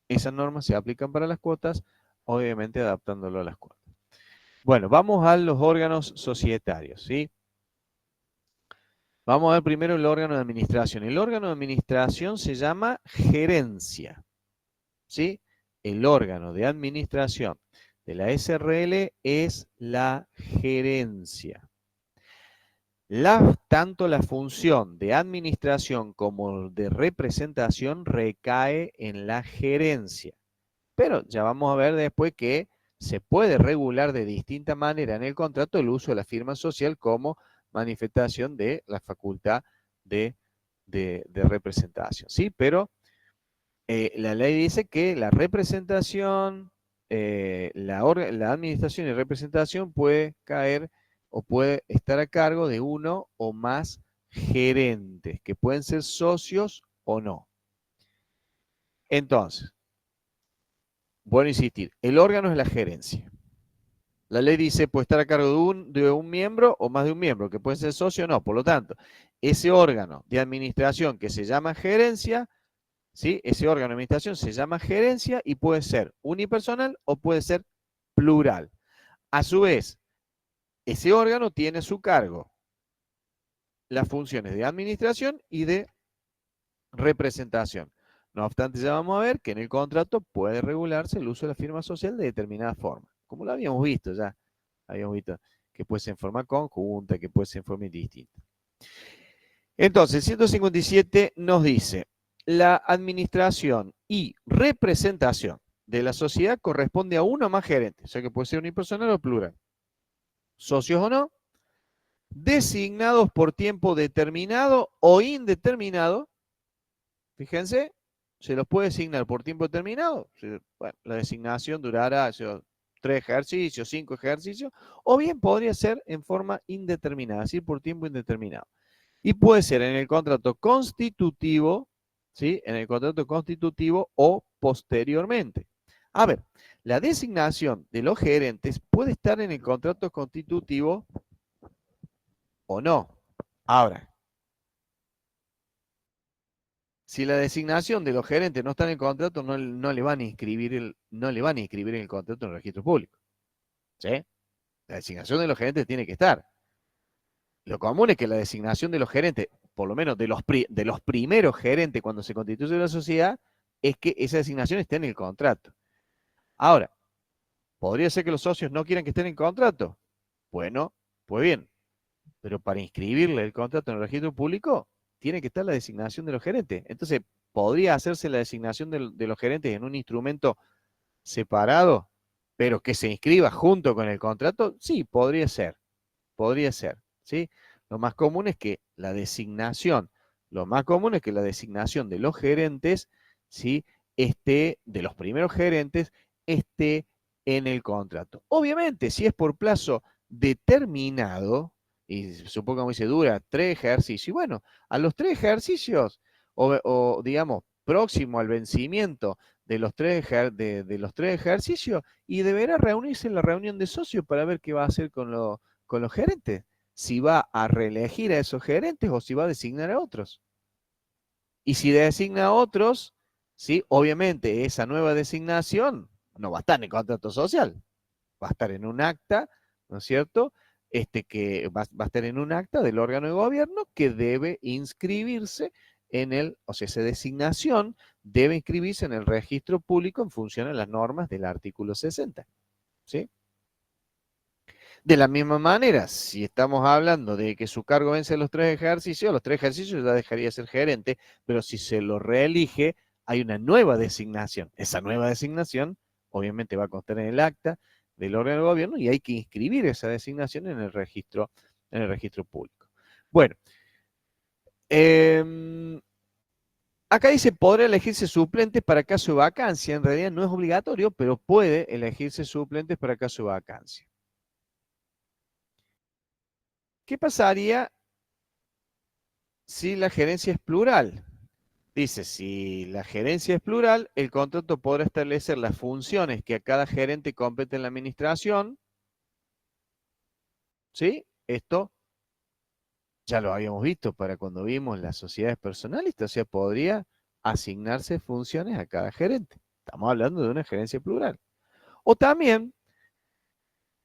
Esas normas se aplican para las cuotas, obviamente adaptándolo a las cuotas. Bueno, vamos a los órganos societarios, ¿sí? Vamos a ver primero el órgano de administración. El órgano de administración se llama gerencia, ¿sí? El órgano de administración de la SRL es la gerencia. Tanto la función de administración como de representación recae en la gerencia. Pero ya vamos a ver después que se puede regular de distinta manera en el contrato el uso de la firma social como manifestación de la facultad de representación, ¿sí? Pero la ley dice que la representación, la administración y representación puede caer o puede estar a cargo de uno o más gerentes, que pueden ser socios o no. Entonces, bueno, insistir, el órgano es la gerencia. La ley dice puede estar a cargo de un miembro o más de un miembro, que puede ser socio o no. Por lo tanto, ese órgano de administración que se llama gerencia, ¿sí? Ese órgano de administración se llama gerencia y puede ser unipersonal o puede ser plural. A su vez, ese órgano tiene a su cargo las funciones de administración y de representación. No obstante, ya vamos a ver que en el contrato puede regularse el uso de la firma social de determinada forma. Como lo habíamos visto ya. Habíamos visto que puede ser en forma conjunta, que puede ser en forma indistinta. Entonces, el 157 nos dice, la administración y representación de la sociedad corresponde a uno o más gerentes, o sea que puede ser unipersonal o plural. Socios o no, designados por tiempo determinado o indeterminado. Fíjense, se los puede designar por tiempo determinado. Bueno, la designación durará 3 ejercicios, 5 ejercicios, o bien podría ser en forma indeterminada, es decir, por tiempo indeterminado. Y puede ser en el contrato constitutivo, ¿sí? En el contrato constitutivo o posteriormente. A ver, la designación de los gerentes puede estar en el contrato constitutivo o no. Ahora, si la designación de los gerentes no está en el contrato, no le van a inscribir en el contrato en el registro público. ¿Sí? La designación de los gerentes tiene que estar. Lo común es que la designación de los gerentes, por lo menos de los primeros gerentes cuando se constituye la sociedad, es que esa designación esté en el contrato. Ahora, ¿podría ser que los socios no quieran que esté en el contrato? Bueno, pues bien, pero para inscribirle el contrato en el registro público, tiene que estar la designación de los gerentes. Entonces, ¿podría hacerse la designación de los gerentes en un instrumento separado, pero que se inscriba junto con el contrato? Sí, podría ser, ¿sí? Lo más común es que la designación de los gerentes, ¿sí? De los primeros gerentes, esté en el contrato. Obviamente, si es por plazo determinado, y supongamos que dura 3 ejercicios, bueno, a los 3 ejercicios, o digamos, próximo al vencimiento de los 3 ejercicios, y deberá reunirse en la reunión de socios para ver qué va a hacer con los gerentes. Si va a reelegir a esos gerentes o si va a designar a otros. Y si designa a otros, ¿sí? Obviamente esa nueva designación no va a estar en el contrato social, va a estar en un acta, ¿no es cierto? Que va a estar en un acta del órgano de gobierno que debe inscribirse o sea, esa designación debe inscribirse en el registro público en función a las normas del artículo 60, ¿sí? De la misma manera, si estamos hablando de que su cargo vence los 3 ejercicios ya dejaría de ser gerente, pero si se lo reelige, hay una nueva designación. Esa nueva designación, obviamente, va a constar en el acta del órgano de gobierno y hay que inscribir esa designación en el registro en el registro público. Bueno, acá dice, podrá elegirse suplentes para caso de vacancia. En realidad no es obligatorio, pero puede elegirse suplentes para caso de vacancia. ¿Qué pasaría si la gerencia es plural? Dice, si la gerencia es plural, el contrato podrá establecer las funciones que a cada gerente compete en la administración. ¿Sí? Esto ya lo habíamos visto para cuando vimos las sociedades personalistas, o sea, podría asignarse funciones a cada gerente. Estamos hablando de una gerencia plural. O también,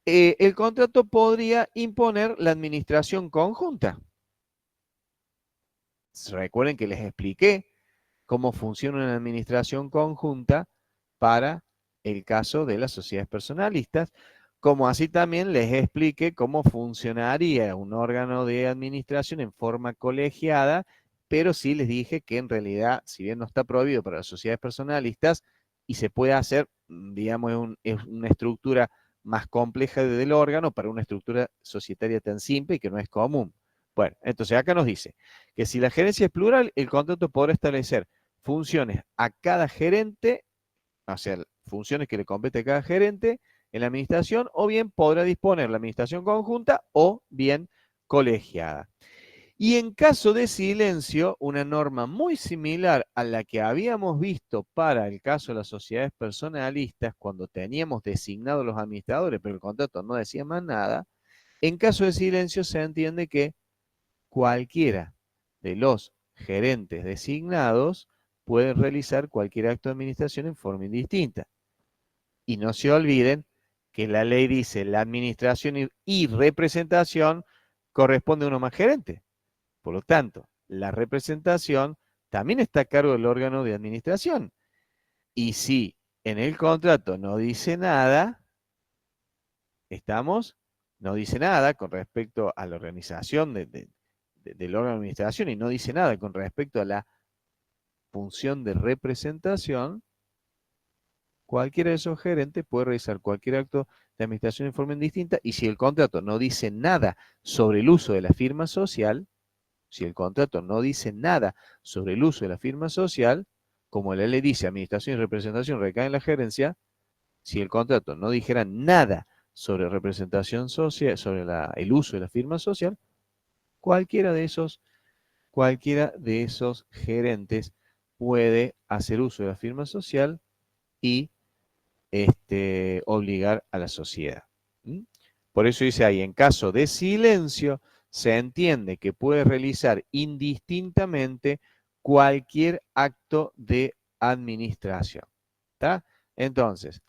el contrato podría imponer la administración conjunta. Recuerden que les expliqué cómo funciona una administración conjunta para el caso de las sociedades personalistas, como así también les expliqué cómo funcionaría un órgano de administración en forma colegiada, pero sí les dije que en realidad, si bien no está prohibido para las sociedades personalistas, y se puede hacer, digamos, es una estructura más compleja del órgano para una estructura societaria tan simple y que no es común. Bueno, entonces acá nos dice que si la gerencia es plural, el contrato podrá establecer funciones a cada gerente, o sea, funciones que le compete a cada gerente en la administración, o bien podrá disponer la administración conjunta o bien colegiada. Y en caso de silencio, una norma muy similar a la que habíamos visto para el caso de las sociedades personalistas, cuando teníamos designados los administradores, pero el contrato no decía más nada, en caso de silencio se entiende que cualquiera de los gerentes designados puede realizar cualquier acto de administración en forma indistinta. Y no se olviden que la ley dice la administración y representación corresponde a uno más gerente. Por lo tanto, la representación también está a cargo del órgano de administración. Y si en el contrato no dice nada, no dice nada con respecto a la organización del órgano de administración y no dice nada con respecto a la función de representación, cualquiera de esos gerentes puede realizar cualquier acto de administración en forma indistinta, y si el contrato no dice nada sobre el uso de la firma social, si el contrato no dice nada sobre el uso de la firma social, como la ley dice, administración y representación recae en la gerencia, si el contrato no dijera nada sobre representación social, sobre el uso de la firma social, cualquiera de esos gerentes puede hacer uso de la firma social y obligar a la sociedad. ¿Mm? Por eso dice ahí, en caso de silencio, se entiende que puede realizar indistintamente cualquier acto de administración. ¿Está? Entonces,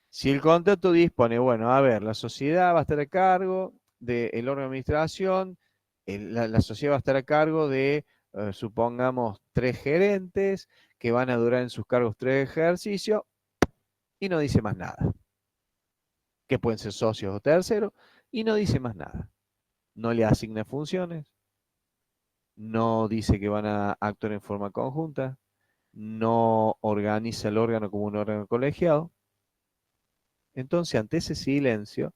si el contrato dispone, bueno, a ver, la sociedad va a estar a cargo del órgano de administración, la sociedad va a estar a cargo de, supongamos, 3 gerentes que van a durar en sus cargos 3 ejercicios, y no dice más nada. Que pueden ser socios o terceros, y no dice más nada. No le asigna funciones, no dice que van a actuar en forma conjunta, no organiza el órgano como un órgano colegiado. Entonces, ante ese silencio,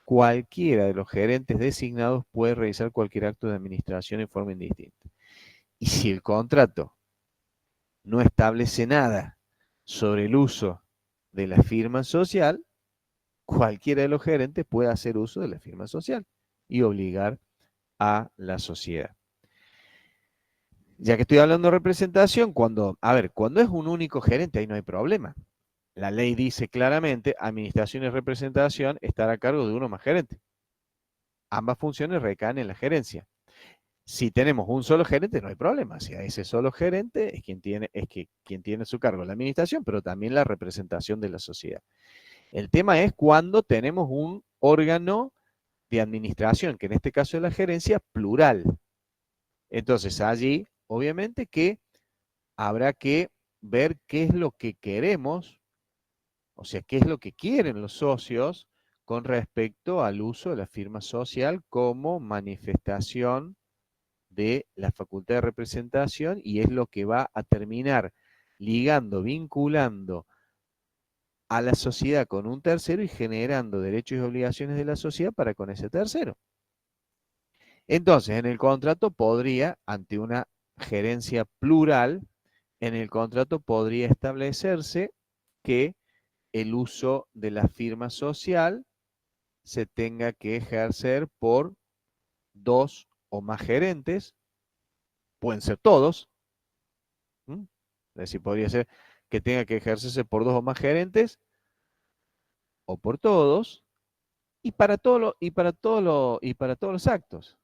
cualquiera de los gerentes designados puede realizar cualquier acto de administración en forma indistinta. Y si el contrato no establece nada sobre el uso de la firma social, cualquiera de los gerentes puede hacer uso de la firma social y obligar a la sociedad. Ya que estoy hablando de representación, cuando es un único gerente, ahí no hay problema. La ley dice claramente, administración y representación estará a cargo de uno más gerente. Ambas funciones recaen en la gerencia. Si tenemos un solo gerente, no hay problema. Si a ese solo gerente es quien tiene a su cargo la administración, pero también la representación de la sociedad. El tema es cuando tenemos un órgano de administración, que en este caso es la gerencia, plural. Entonces allí, obviamente que habrá que ver qué es lo que queremos, o sea, qué es lo que quieren los socios con respecto al uso de la firma social como manifestación de la facultad de representación, y es lo que va a terminar ligando, vinculando a la sociedad con un tercero y generando derechos y obligaciones de la sociedad para con ese tercero. Entonces, en el contrato podría, ante una gerencia plural, en el contrato podría establecerse que el uso de la firma social se tenga que ejercer por 2 o más gerentes, pueden ser todos, ¿m? Es decir, podría ser que tenga que ejercerse por 2 o más gerentes o por todos, y para todos los actos,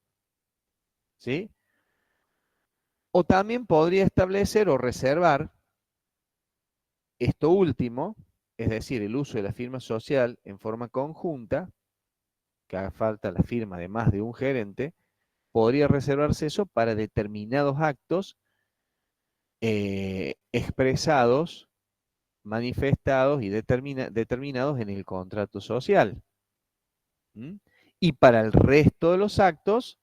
¿sí? O también podría establecer o reservar esto último, es decir, el uso de la firma social en forma conjunta, que haga falta la firma de más de un gerente, podría reservarse eso para determinados actos expresados, manifestados y determinados en el contrato social. ¿Mm? Y para el resto de los actos,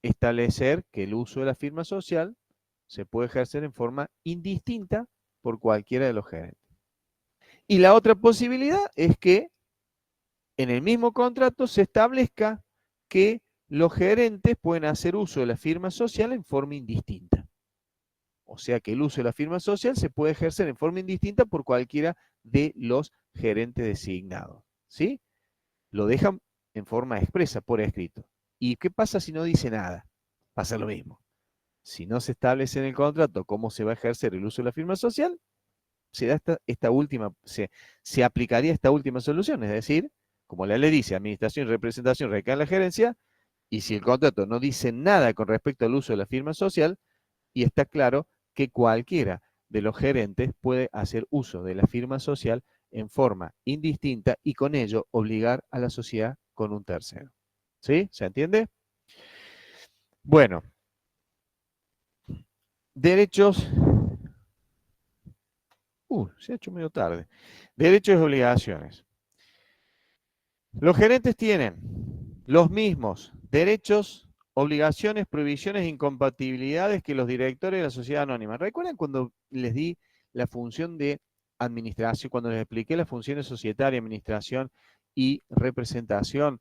establecer que el uso de la firma social se puede ejercer en forma indistinta por cualquiera de los gerentes. Y la otra posibilidad es que en el mismo contrato se establezca que los gerentes pueden hacer uso de la firma social en forma indistinta. O sea que el uso de la firma social se puede ejercer en forma indistinta por cualquiera de los gerentes designados. ¿Sí? Lo dejan en forma expresa, por escrito. ¿Y qué pasa si no dice nada? Pasa lo mismo. Si no se establece en el contrato cómo se va a ejercer el uso de la firma social, se aplicaría esta última solución, es decir, como la ley dice, administración y representación recae en la gerencia, y si el contrato no dice nada con respecto al uso de la firma social, y está claro que cualquiera de los gerentes puede hacer uso de la firma social en forma indistinta y con ello obligar a la sociedad con un tercero. ¿Sí? ¿Se entiende? Bueno, derechos. Se ha hecho medio tarde. Derechos y obligaciones. Los gerentes tienen los mismos derechos, obligaciones, prohibiciones e incompatibilidades que los directores de la sociedad anónima. ¿Recuerdan cuando les di la función de administración, cuando les expliqué las funciones societaria, administración y representación?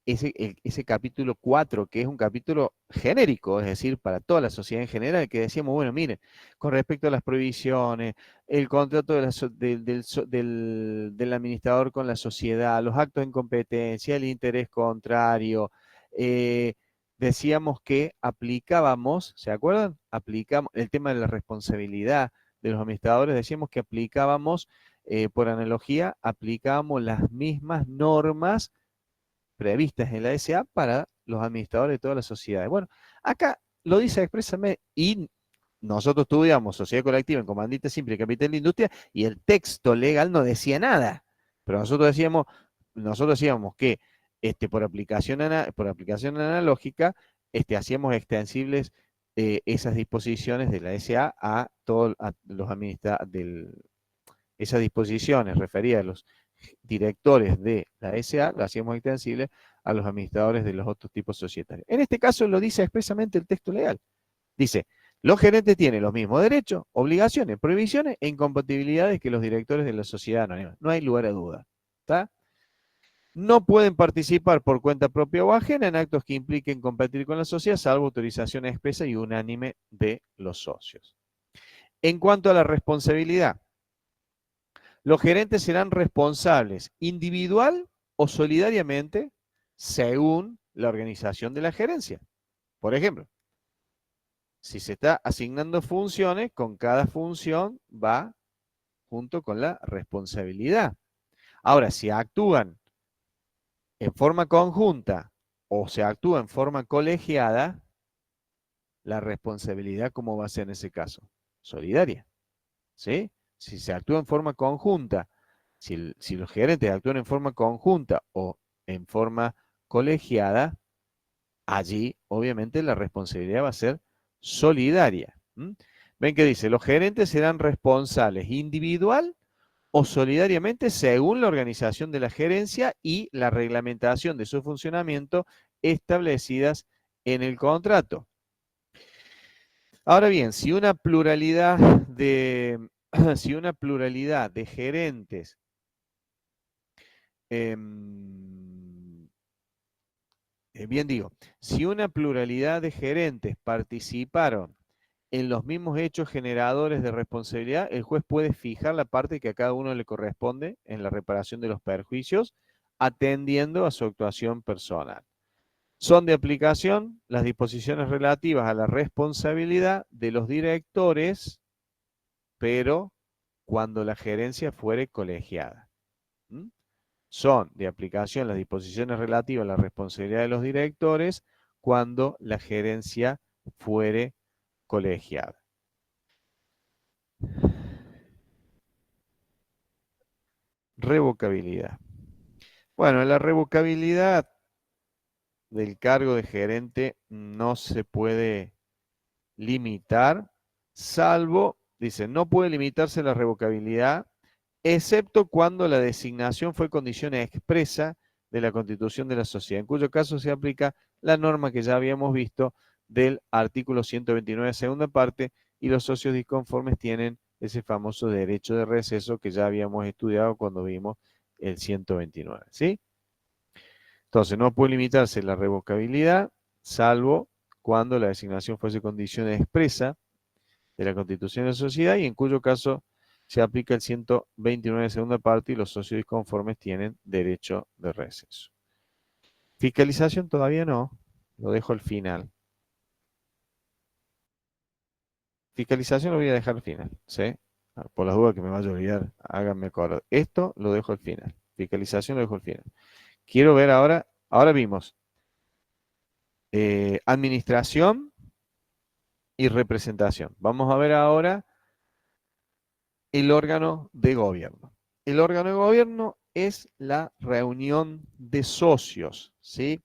Ese capítulo 4, que es un capítulo genérico, es decir, para toda la sociedad en general, que decíamos, bueno, miren, con respecto a las prohibiciones, el contrato del administrador con la sociedad, los actos de incompetencia, el interés contrario, decíamos que aplicábamos, ¿se acuerdan? Aplicamos el tema de la responsabilidad de los administradores, decíamos que aplicábamos, por analogía, aplicábamos las mismas normas previstas en la SA para los administradores de todas las sociedades. Bueno, acá lo dice expresamente y nosotros estudiamos sociedad colectiva en comandita simple y capital de industria y el texto legal no decía nada, pero nosotros decíamos que por aplicación analógica hacíamos extensibles esas disposiciones de la SA a todos los administradores, esas disposiciones referidas a los directores de la SA, lo hacíamos extensible a los administradores de los otros tipos societarios. En este caso lo dice expresamente el texto legal. Dice, los gerentes tienen los mismos derechos, obligaciones, prohibiciones e incompatibilidades que los directores de la sociedad anónima. No hay lugar a duda. ¿Está? No pueden participar por cuenta propia o ajena en actos que impliquen competir con la sociedad, salvo autorización expresa y unánime de los socios. En cuanto a la responsabilidad, los gerentes serán responsables individual o solidariamente según la organización de la gerencia. Por ejemplo, si se está asignando funciones, con cada función va junto con la responsabilidad. Ahora, si actúan en forma conjunta o se actúa en forma colegiada, la responsabilidad, ¿cómo va a ser en ese caso? Solidaria. ¿Sí? Si se actúa en forma conjunta, si los gerentes actúan en forma conjunta o en forma colegiada, allí obviamente la responsabilidad va a ser solidaria. Ven que dice, los gerentes serán responsables individual o solidariamente según la organización de la gerencia y la reglamentación de su funcionamiento establecidas en el contrato. Ahora bien, si una pluralidad de gerentes bien digo, si una pluralidad de gerentes participaron en los mismos hechos generadores de responsabilidad, el juez puede fijar la parte que a cada uno le corresponde en la reparación de los perjuicios, atendiendo a su actuación personal. Son de aplicación las disposiciones relativas a la responsabilidad de los directores, pero cuando la gerencia fuere colegiada. ¿Mm? Son de aplicación las disposiciones relativas a la responsabilidad de los directores cuando la gerencia fuere colegiada. Revocabilidad. Bueno, la revocabilidad del cargo de gerente no se puede limitar, salvo, dice, no puede limitarse la revocabilidad, excepto cuando la designación fue condición expresa de la constitución de la sociedad, en cuyo caso se aplica la norma que ya habíamos visto del artículo 129, segunda parte, y los socios disconformes tienen ese famoso derecho de receso que ya habíamos estudiado cuando vimos el 129, ¿sí? Entonces, no puede limitarse la revocabilidad, salvo cuando la designación fuese condición expresa de la constitución de la sociedad y en cuyo caso se aplica el 129 segunda parte y los socios disconformes tienen derecho de receso. Fiscalización todavía no, lo dejo al final. Fiscalización lo voy a dejar al final, ¿sí? Por las dudas que me vaya a olvidar, háganme acordar. Esto lo dejo al final. Fiscalización lo dejo al final. Quiero ver ahora vimos administración y representación. Vamos a ver ahora el órgano de gobierno. El órgano de gobierno es la reunión de socios, ¿sí?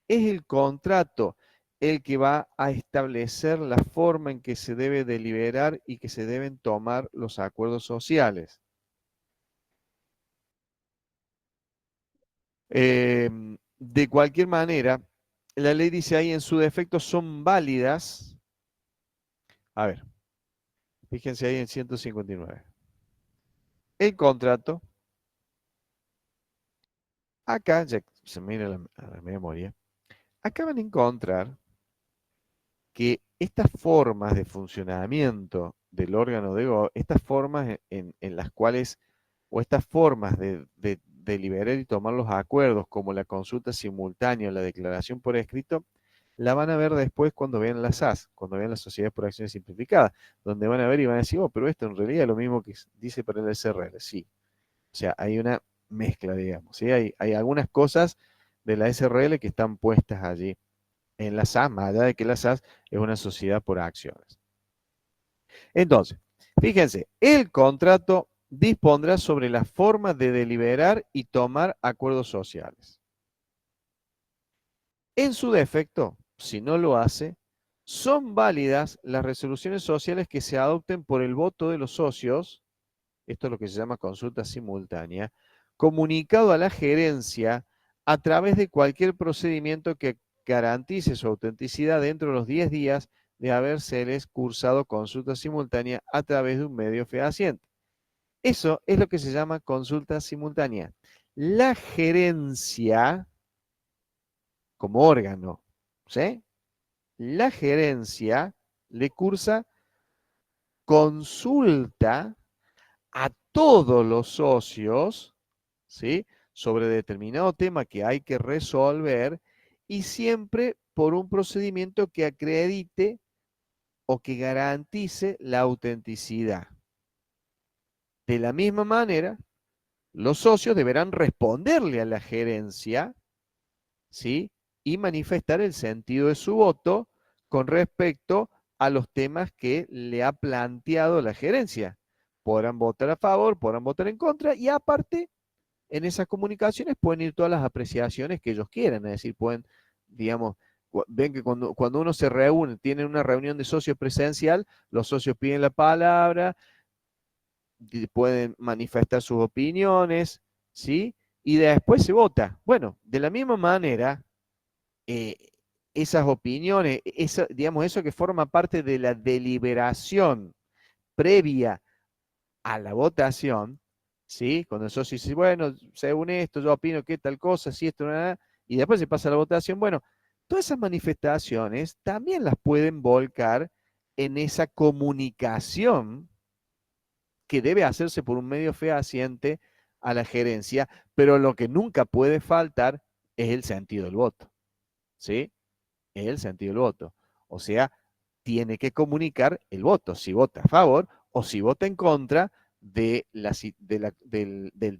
Es el contrato el que va a establecer la forma en que se debe deliberar y que se deben tomar los acuerdos sociales. De cualquier manera, la ley dice ahí en su defecto son válidas. A ver, fíjense ahí en 159. El contrato, acá, ya se me viene a la memoria, acá van a encontrar que estas formas de funcionamiento del órgano de gobierno, estas formas en las cuales, o estas formas de deliberar y tomar los acuerdos, como la consulta simultánea o la declaración por escrito, la van a ver después cuando vean las SAS, cuando vean las sociedades por acciones simplificadas, donde van a ver y van a decir, oh, pero esto en realidad es lo mismo que dice para el SRL, sí. O sea, hay una mezcla, digamos, ¿sí? Hay algunas cosas de la SRL que están puestas allí en la SAS, más allá de que la SAS es una sociedad por acciones. Entonces, fíjense, el contrato dispondrá sobre la forma de deliberar y tomar acuerdos sociales. En su defecto, si no lo hace, son válidas las resoluciones sociales que se adopten por el voto de los socios, esto es lo que se llama consulta simultánea, comunicado a la gerencia a través de cualquier procedimiento que garantice su autenticidad dentro de los 10 días de habérseles cursado consulta simultánea a través de un medio fehaciente. Eso es lo que se llama consulta simultánea. La gerencia, como órgano, ¿sí? La gerencia le cursa consulta a todos los socios, ¿sí? Sobre determinado tema que hay que resolver y siempre por un procedimiento que acredite o que garantice la autenticidad. De la misma manera, los socios deberán responderle a la gerencia, ¿sí? Y manifestar el sentido de su voto con respecto a los temas que le ha planteado la gerencia. Podrán votar a favor, podrán votar en contra y aparte, en esas comunicaciones pueden ir todas las apreciaciones que ellos quieran, es decir, pueden, digamos, ven que cuando uno se reúne, tiene una reunión de socios presencial, los socios piden la palabra, pueden manifestar sus opiniones, ¿sí? Y después se vota. Bueno, de la misma manera, eh, esas opiniones, digamos, eso que forma parte de la deliberación previa a la votación, ¿sí? Cuando el socio dice, bueno, según esto, yo opino que tal cosa, si esto, nada, y después se pasa a la votación. Bueno, todas esas manifestaciones también las pueden volcar en esa comunicación que debe hacerse por un medio fehaciente a la gerencia, pero lo que nunca puede faltar es el sentido del voto, ¿sí? Es el sentido del voto. O sea, tiene que comunicar el voto, si vota a favor o si vota en contra del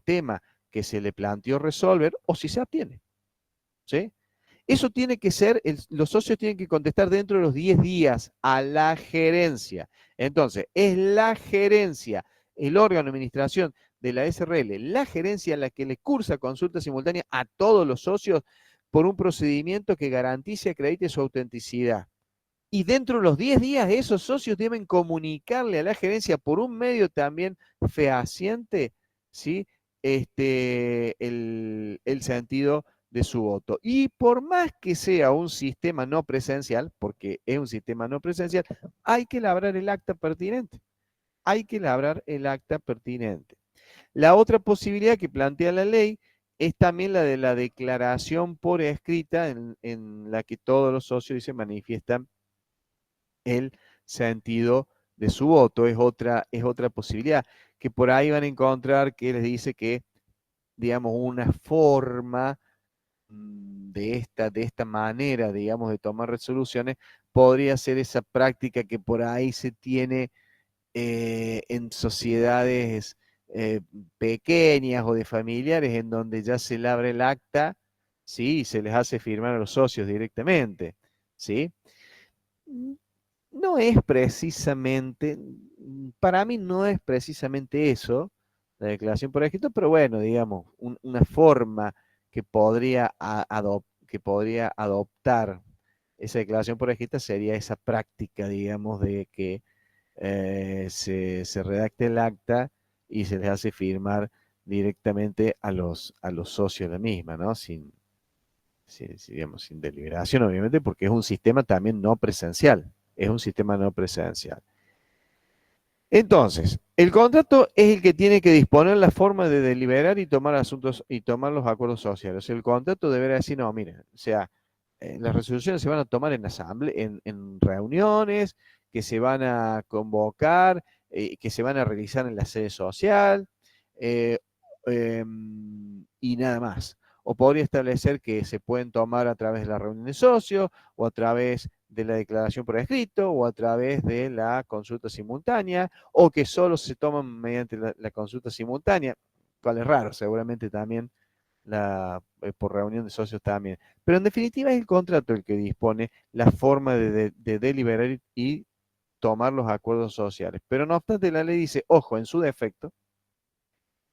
tema que se le planteó resolver o si se abstiene, ¿sí? Eso tiene que ser, los socios tienen que contestar dentro de los 10 días a la gerencia. Entonces, es la gerencia, el órgano de administración de la SRL, la gerencia la que le cursa consulta simultánea a todos los socios por un procedimiento que garantice y acredite su autenticidad. Y dentro de los 10 días, esos socios deben comunicarle a la gerencia por un medio también fehaciente, ¿sí? El sentido de su voto. Y por más que sea un sistema no presencial, porque es un sistema no presencial, hay que labrar el acta pertinente. Hay que labrar el acta pertinente. La otra posibilidad que plantea la ley es también la de la declaración por escrita en la que todos los socios se manifiestan el sentido de su voto. Es otra posibilidad que por ahí van a encontrar que les dice que, digamos, una forma de esta manera, digamos, de tomar resoluciones, podría ser esa práctica que por ahí se tiene en sociedades pequeñas o de familiares, en donde ya se labra el acta, ¿sí? Y se les hace firmar a los socios directamente, ¿sí? No es precisamente, para mí no es precisamente eso, la declaración por escrito, pero bueno, digamos, una forma que podría adoptar esa declaración por escrito sería esa práctica, digamos, de que se redacte el acta y se les hace firmar directamente a los socios de la misma, ¿no? Digamos, sin deliberación, obviamente, porque es un sistema también no presencial. Es un sistema no presencial. Entonces, el contrato es el que tiene que disponer la forma de deliberar y tomar asuntos y tomar los acuerdos sociales. El contrato deberá decir, no, miren, o sea, las resoluciones se van a tomar en asamblea, en reuniones, que se van a convocar, que se van a realizar en la sede social, eh, y nada más. O podría establecer que se pueden tomar a través de la reunión de socios, o a través de la declaración por escrito, o a través de la consulta simultánea, o que solo se toman mediante la consulta simultánea, cual es raro, seguramente también por reunión de socios también. Pero en definitiva es el contrato el que dispone la forma de deliberar y tomar los acuerdos sociales. Pero no obstante, la ley dice, ojo, en su defecto,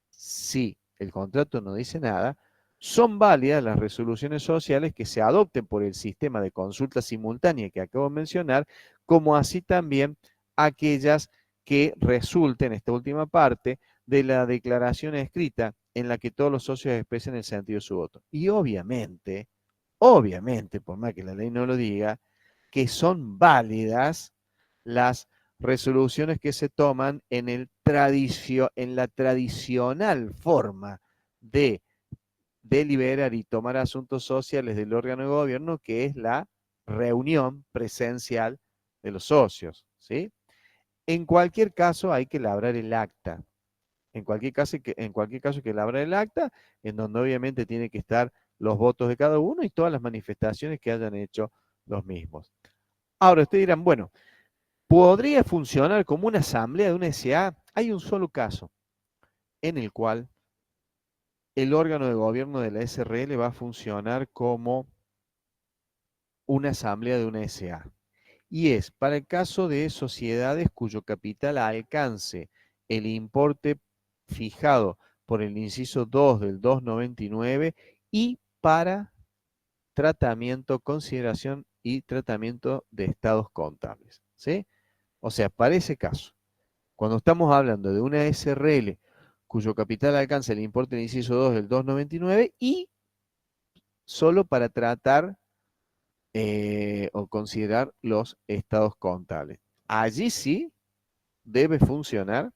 si el contrato no dice nada, son válidas las resoluciones sociales que se adopten por el sistema de consulta simultánea que acabo de mencionar, como así también aquellas que resulten, esta última parte, de la declaración escrita en la que todos los socios expresen el sentido de su voto. Y obviamente, por más que la ley no lo diga, que son válidas las resoluciones que se toman en la tradicional forma de deliberar y tomar asuntos sociales del órgano de gobierno, que es la reunión presencial de los socios, ¿sí? En cualquier caso hay que labrar el acta. En cualquier caso hay que labrar el acta, en donde obviamente tiene que estar los votos de cada uno y todas las manifestaciones que hayan hecho los mismos. Ahora, ustedes dirán, bueno, ¿podría funcionar como una asamblea de una SA? Hay un solo caso en el cual el órgano de gobierno de la SRL va a funcionar como una asamblea de una SA. Y es para el caso de sociedades cuyo capital alcance el importe fijado por el inciso 2 del 299 y para tratamiento, consideración y tratamiento de estados contables, ¿sí? O sea, para ese caso, cuando estamos hablando de una SRL cuyo capital alcanza el importe del inciso 2 del 299 y solo para tratar o considerar los estados contables. Allí sí debe funcionar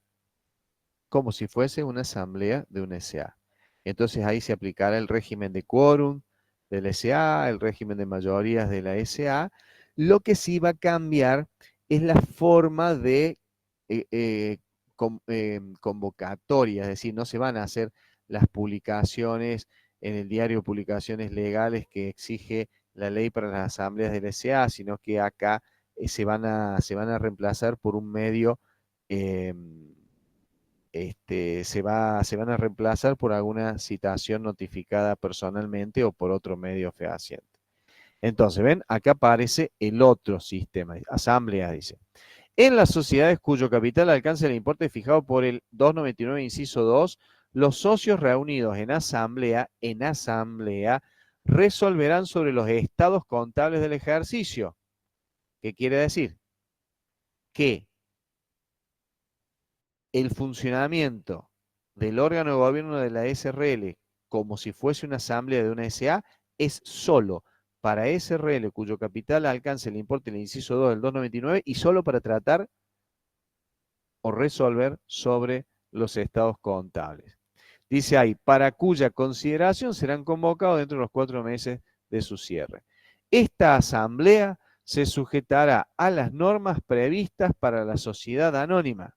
como si fuese una asamblea de una SA. Entonces ahí se aplicará el régimen de quórum, del SA, el régimen de mayorías de la SA. Lo que sí va a cambiar es la forma de convocatoria, es decir, no se van a hacer las publicaciones en el diario Publicaciones Legales que exige la ley para las asambleas del SA, sino que acá se van a reemplazar por un medio, se van a reemplazar por alguna citación notificada personalmente o por otro medio fehaciente. Entonces, ven, acá aparece el otro sistema, asamblea, dice. En las sociedades cuyo capital alcance el importe fijado por el 299, inciso 2, los socios reunidos en asamblea, resolverán sobre los estados contables del ejercicio. ¿Qué quiere decir? Que el funcionamiento del órgano de gobierno de la SRL, como si fuese una asamblea de una SA, es solo para SRL cuyo capital alcance el importe del inciso 2 del 299 y solo para tratar o resolver sobre los estados contables. Dice ahí, para cuya consideración serán convocados dentro de los 4 meses de su cierre. Esta asamblea se sujetará a las normas previstas para la sociedad anónima.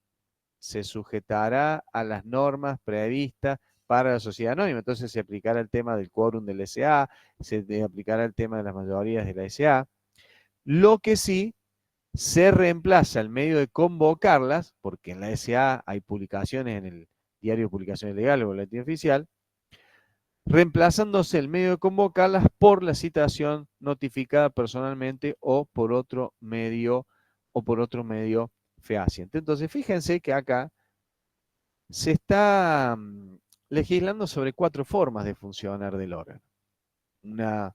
Se sujetará a las normas previstas para la sociedad anónima. Entonces se aplicará el tema del quórum del SA, se aplicará el tema de las mayorías de la SA. Lo que sí, se reemplaza el medio de convocarlas, porque en la SA hay publicaciones en el diario de publicaciones legales o boletín oficial, reemplazándose el medio de convocarlas por la citación notificada personalmente o por otro medio fehaciente. Entonces, fíjense que acá se está legislando sobre 4 formas de funcionar del órgano. Una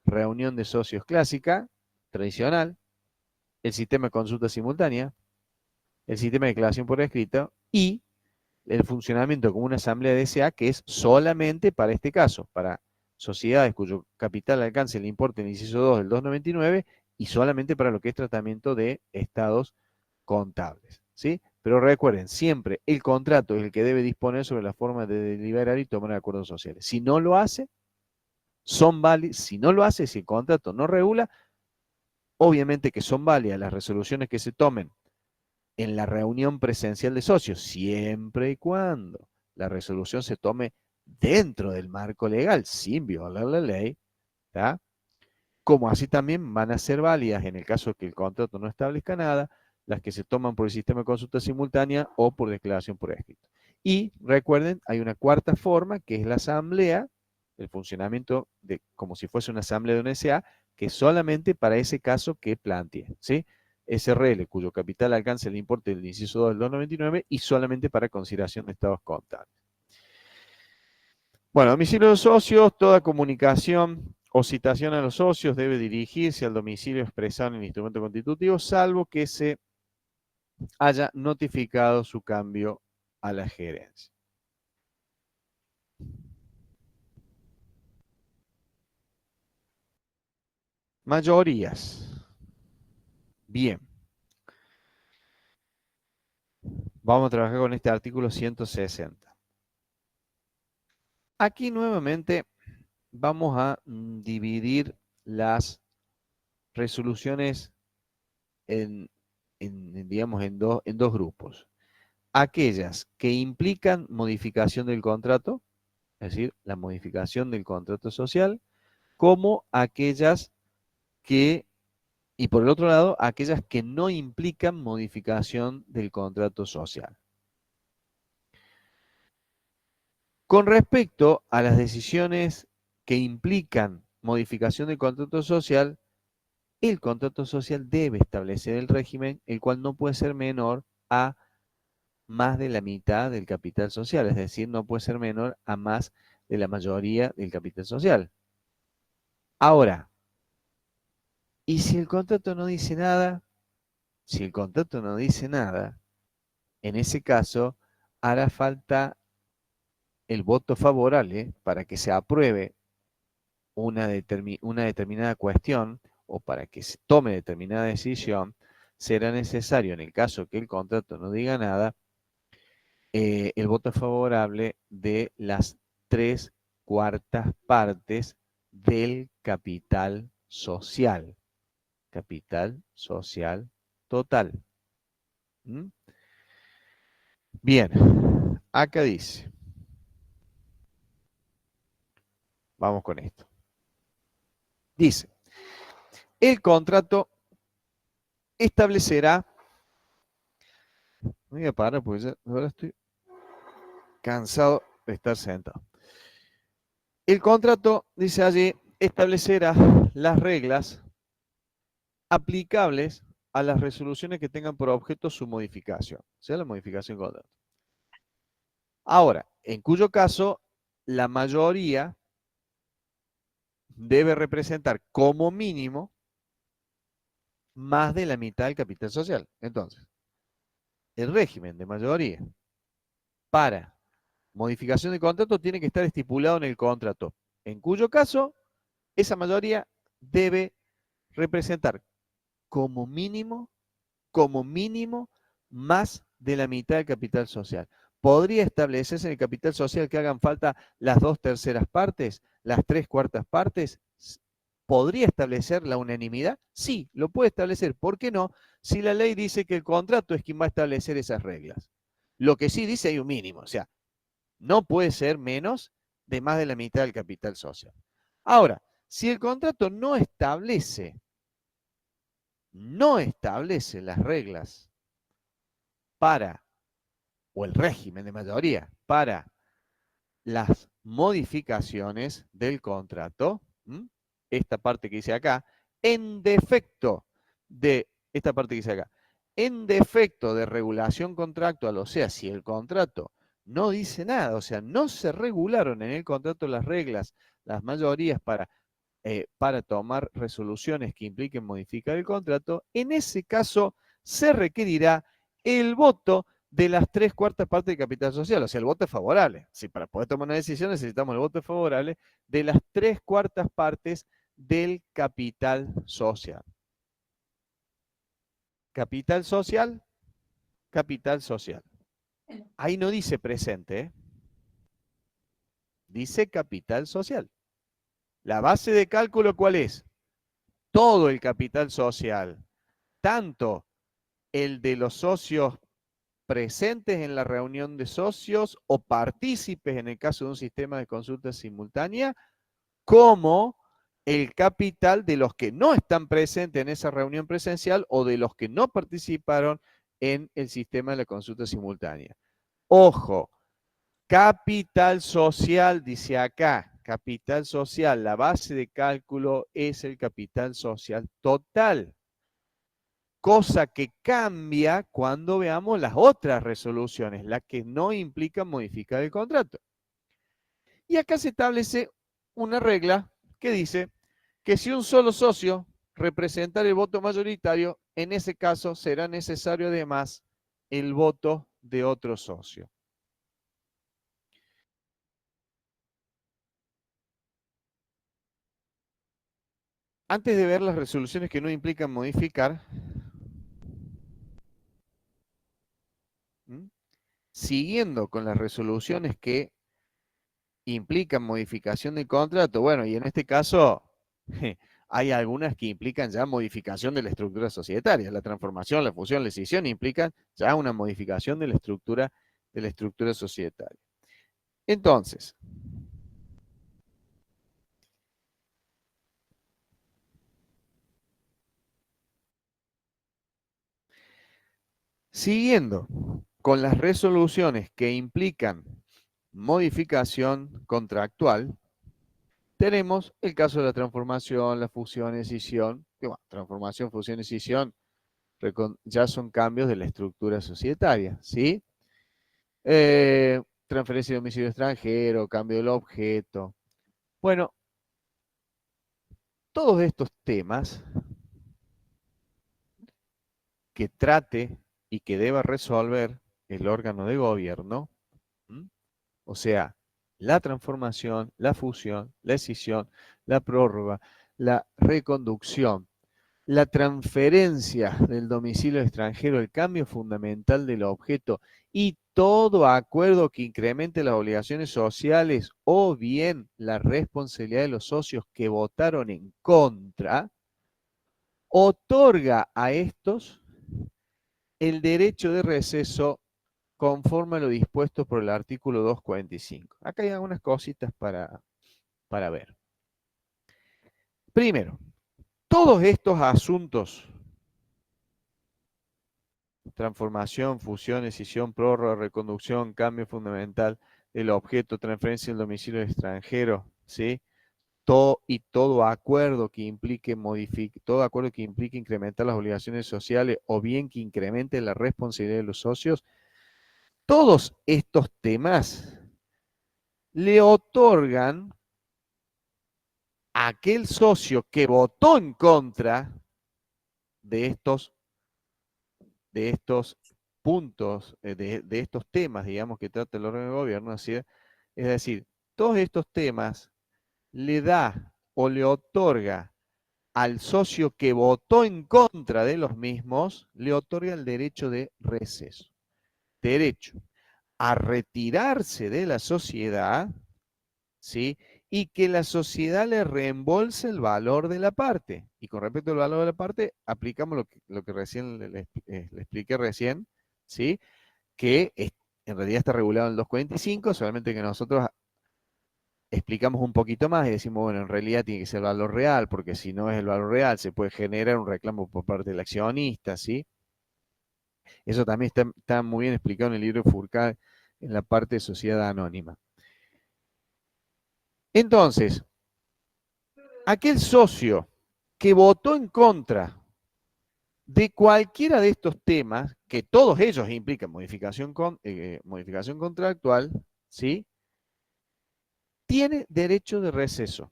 reunión de socios clásica, tradicional, el sistema de consulta simultánea, el sistema de declaración por escrito y el funcionamiento como una asamblea de SA que es solamente para este caso, para sociedades cuyo capital alcance el importe en el inciso 2 del 299 y solamente para lo que es tratamiento de estados contables, ¿sí? Pero recuerden, siempre el contrato es el que debe disponer sobre la forma de deliberar y tomar acuerdos sociales. Si no lo hace, son válidos. Si no lo hace, si el contrato no regula, obviamente que son válidas las resoluciones que se tomen en la reunión presencial de socios, siempre y cuando la resolución se tome dentro del marco legal, sin violar la ley, ¿tá? Como así también van a ser válidas en el caso de que el contrato no establezca nada, las que se toman por el sistema de consulta simultánea o por declaración por escrito. Y recuerden, hay una cuarta forma que es la asamblea, el funcionamiento de como si fuese una asamblea de una SA, que es solamente para ese caso que plantee, ¿sí? SRL, cuyo capital alcance el importe del inciso 2 del 299 y solamente para consideración de estados contables. Bueno, domicilio de los socios, toda comunicación o citación a los socios debe dirigirse al domicilio expresado en el instrumento constitutivo, salvo que se haya notificado su cambio a la gerencia. Mayorías. Bien. Vamos a trabajar con este artículo 160. Aquí nuevamente vamos a dividir las resoluciones digamos, en dos grupos. Aquellas que implican modificación del contrato, es decir, la modificación del contrato social, como aquellas que, y por el otro lado, aquellas que no implican modificación del contrato social. Con respecto a las decisiones que implican modificación del contrato social, el contrato social debe establecer el régimen, el cual no puede ser menor a más de la mitad del capital social, es decir, no puede ser menor a más de la mayoría del capital social. Ahora, ¿y si el contrato no dice nada? Si el contrato no dice nada, en ese caso hará falta el voto favorable para que se apruebe una determinada cuestión o para que se tome determinada decisión. Será necesario, en el caso que el contrato no diga nada, el voto favorable de las 3/4 partes del capital social. Capital social total. ¿Mm? Bien, acá dice, vamos con esto. Dice, el contrato establecerá, me voy a parar porque ya, ahora estoy cansado de estar sentado. El contrato, dice allí, establecerá las reglas aplicables a las resoluciones que tengan por objeto su modificación, o sea, la modificación del contrato. Ahora, en cuyo caso, la mayoría debe representar como mínimo más de la mitad del capital social. Entonces, el régimen de mayoría para modificación de contrato tiene que estar estipulado en el contrato, en cuyo caso esa mayoría debe representar como mínimo, más de la mitad del capital social. ¿Podría establecerse en el capital social que hagan falta las 2/3 partes, las 3/4 partes? ¿Podría establecer la unanimidad? Sí, lo puede establecer. ¿Por qué no? Si la ley dice que el contrato es quien va a establecer esas reglas. Lo que sí dice hay un mínimo, o sea, no puede ser menos de más de la mitad del capital social. Ahora, si el contrato no establece las reglas para, o el régimen de mayoría, para las modificaciones del contrato, esta parte que dice acá, en defecto de, esta parte que dice acá, en defecto de regulación contractual, o sea, si el contrato no dice nada, o sea, no se regularon en el contrato las reglas, las mayorías para tomar resoluciones que impliquen modificar el contrato, en ese caso se requerirá el voto de las 3/4 partes del capital social, o sea, el voto es favorable. Si para poder tomar una decisión necesitamos el voto favorable de las 3/4 partes del capital social. Capital social, capital social. Ahí no dice presente, ¿eh? Dice capital social. La base de cálculo, ¿cuál es? Todo el capital social, tanto el de los socios presentes en la reunión de socios o partícipes en el caso de un sistema de consulta simultánea, como el capital de los que no están presentes en esa reunión presencial o de los que no participaron en el sistema de la consulta simultánea. Ojo, capital social, dice acá, capital social, la base de cálculo es el capital social total. Cosa que cambia cuando veamos las otras resoluciones, las que no implican modificar el contrato. Y acá se establece una regla que dice que si un solo socio representa el voto mayoritario, en ese caso será necesario además el voto de otro socio. Antes de ver las resoluciones que no implican modificar, siguiendo con las resoluciones que implican modificación del contrato, bueno, y en este caso hay algunas que implican ya modificación de la estructura societaria. La transformación, la fusión, la escisión implican ya una modificación de la estructura societaria. Entonces, siguiendo con las resoluciones que implican modificación contractual, tenemos el caso de la transformación, la fusión, escisión, que bueno, transformación, fusión, escisión, ya son cambios de la estructura societaria, ¿sí? Transferencia de domicilio extranjero, cambio del objeto. Bueno, todos estos temas que trate y que deba resolver el órgano de gobierno, o sea, la transformación, la fusión, la escisión, la prórroga, la reconducción, la transferencia del domicilio extranjero, el cambio fundamental del objeto y todo acuerdo que incremente las obligaciones sociales o bien la responsabilidad de los socios que votaron en contra, otorga a estos el derecho de receso conforme a lo dispuesto por el artículo 245. Acá hay algunas cositas para ver. Primero, todos estos asuntos, transformación, fusión, escisión, prórroga, reconducción, cambio fundamental del objeto, transferencia del domicilio extranjero, ¿sí? Todo acuerdo que implique incrementar las obligaciones sociales o bien que incremente la responsabilidad de los socios, todos estos temas le otorgan a aquel socio que votó en contra de estos puntos, de estos temas, digamos, que trata el órgano de gobierno, ¿sí? Es decir, todos estos temas le da o le otorga al socio que votó en contra de los mismos, le otorga el derecho de receso. Derecho a retirarse de la sociedad, ¿sí? Y que la sociedad le reembolse el valor de la parte. Y con respecto al valor de la parte, aplicamos lo que recién le expliqué recién, ¿sí? Que en realidad está regulado en el 245, solamente que nosotros explicamos un poquito más y decimos, bueno, en realidad tiene que ser el valor real, porque si no es el valor real, se puede generar un reclamo por parte del accionista, ¿sí? Eso también está muy bien explicado en el libro de Fourcade, en la parte de sociedad anónima. Entonces, aquel socio que votó en contra de cualquiera de estos temas, que todos ellos implican modificación contractual, ¿sí? Tiene derecho de receso. O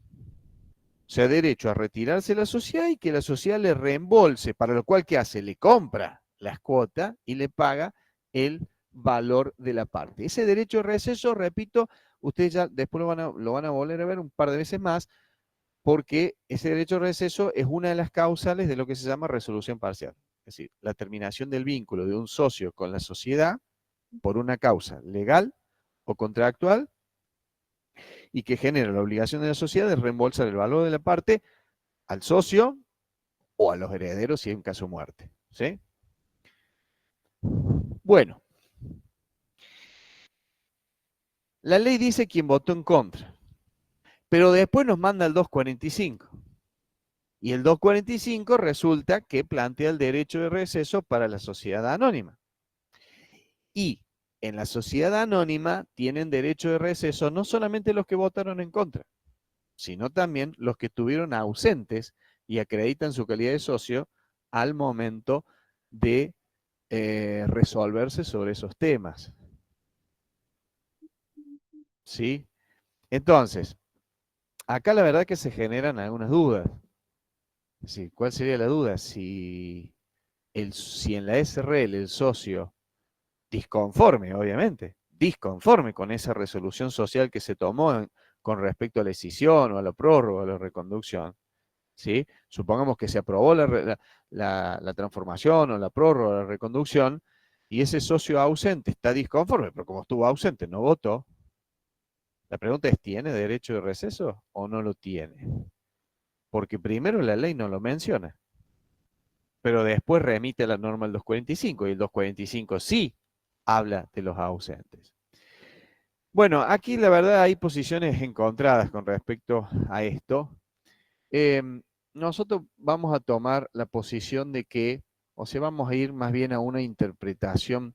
sea, derecho a retirarse de la sociedad y que la sociedad le reembolse, para lo cual, ¿qué hace? Le compra las cuotas y le paga el valor de la parte. Ese derecho de receso, repito, ustedes ya después lo van a volver a ver un par de veces más, porque ese derecho de receso es una de las causales de lo que se llama resolución parcial. Es decir, la terminación del vínculo de un socio con la sociedad por una causa legal o contractual y que genera la obligación de la sociedad de reembolsar el valor de la parte al socio o a los herederos si hay un caso de muerte. ¿Sí? Bueno, la ley dice quien votó en contra, pero después nos manda el 245. Y el 245 resulta que plantea el derecho de receso para la sociedad anónima. Y en la sociedad anónima tienen derecho de receso no solamente los que votaron en contra, sino también los que estuvieron ausentes y acreditan su calidad de socio al momento de resolverse sobre esos temas. ¿Sí? Entonces, acá la verdad que se generan algunas dudas. Es decir, ¿cuál sería la duda? Si en la SRL el socio disconforme, obviamente, disconforme con esa resolución social que se tomó con respecto a la escisión o a la prórroga o a la reconducción, ¿sí? Supongamos que se aprobó la transformación o la prórroga o la reconducción y ese socio ausente está disconforme, pero como estuvo ausente no votó. La pregunta es, ¿tiene derecho de receso o no lo tiene? Porque primero la ley no lo menciona, pero después remite la norma al 245 y el 245 sí habla de los ausentes. Bueno, aquí la verdad hay posiciones encontradas con respecto a esto. Nosotros vamos a tomar la posición de que, o sea, vamos a ir más bien a una interpretación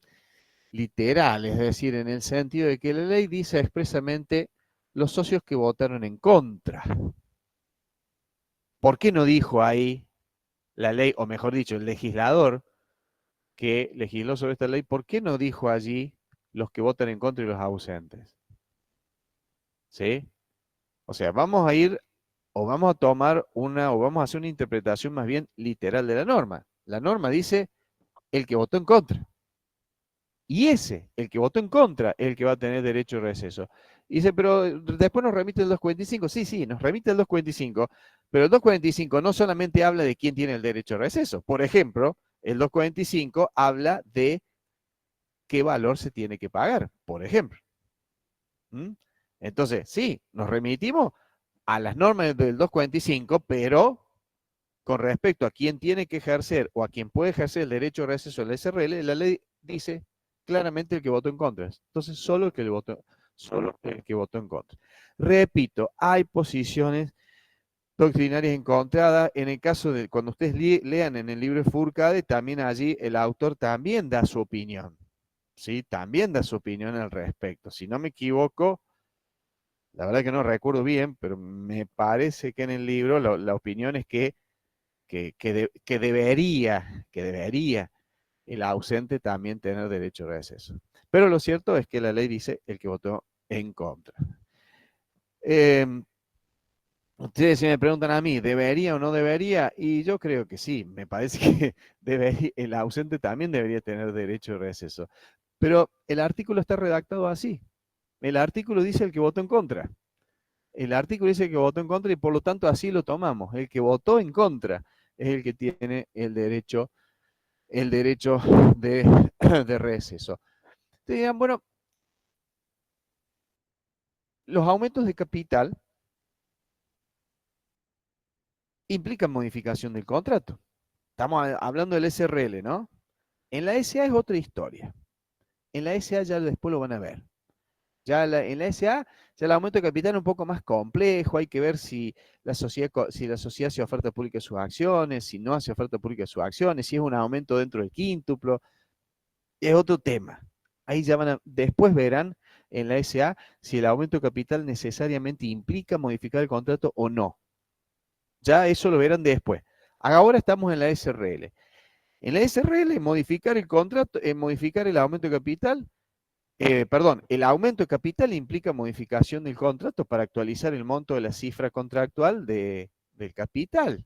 literal, es decir, en el sentido de que la ley dice expresamente los socios que votaron en contra. ¿Por qué no dijo ahí la ley, o mejor dicho, el legislador que legisló sobre esta ley, por qué no dijo allí los que votan en contra y los ausentes? ¿Sí? O sea, vamos a ir, o vamos a tomar o vamos a hacer una interpretación más bien literal de la norma. La norma dice el que votó en contra. Y el que votó en contra, es el que va a tener derecho de receso. Y dice, pero después nos remite el 245. Sí, nos remite el 245, Pero el 245 no solamente habla de quién tiene el derecho a receso. Por ejemplo, el 245 habla de qué valor se tiene que pagar, por ejemplo. ¿Mm? Entonces, sí, nos remitimos a las normas del 245, pero con respecto a quién tiene que ejercer o a quién puede ejercer el derecho a receso del SRL, la ley dice claramente el que votó en contra. Entonces, solo el que votó en contra. Repito, hay posiciones doctrinarias encontradas. En el caso de cuando ustedes lean en el libro de Fourcade, también allí el autor también da su opinión. ¿Sí? También da su opinión al respecto. Si no me equivoco, la verdad que no recuerdo bien, pero me parece que en el libro la opinión es que debería el ausente también tener derecho a receso. Pero lo cierto es que la ley dice el que votó en contra. Ustedes si me preguntan a mí, ¿debería o no debería? Y yo creo que sí, me parece que el ausente también debería tener derecho a receso. Pero el artículo está redactado así. El artículo dice el que votó en contra. El artículo dice que votó en contra y por lo tanto así lo tomamos. El que votó en contra es el que tiene el derecho de, de receso. Te dirán, bueno, los aumentos de capital implican modificación del contrato. Estamos hablando del SRL, ¿no? En la SA es otra historia. En la SA ya después lo van a ver. En la SA, ya el aumento de capital es un poco más complejo, hay que ver si la sociedad hace oferta pública de sus acciones, si no hace oferta pública de sus acciones, si es un aumento dentro del quíntuplo, es otro tema. Ahí ya después verán en la SA si el aumento de capital necesariamente implica modificar el contrato o no. Ya eso lo verán después. Ahora estamos en la SRL. En la SRL, modificar el contrato, modificar el aumento de capital, el aumento de capital implica modificación del contrato para actualizar el monto de la cifra contractual del capital.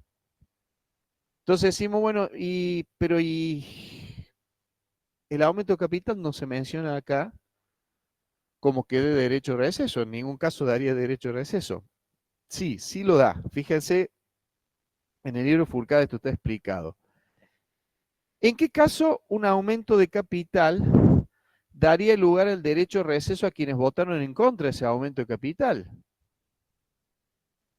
Entonces decimos, bueno, pero el aumento de capital no se menciona acá como que dé derecho a receso, en ningún caso daría derecho a receso. Sí, sí lo da. Fíjense, en el libro Fourcade esto está explicado. ¿En qué caso un aumento de capital daría lugar al derecho a receso a quienes votaron en contra de ese aumento de capital?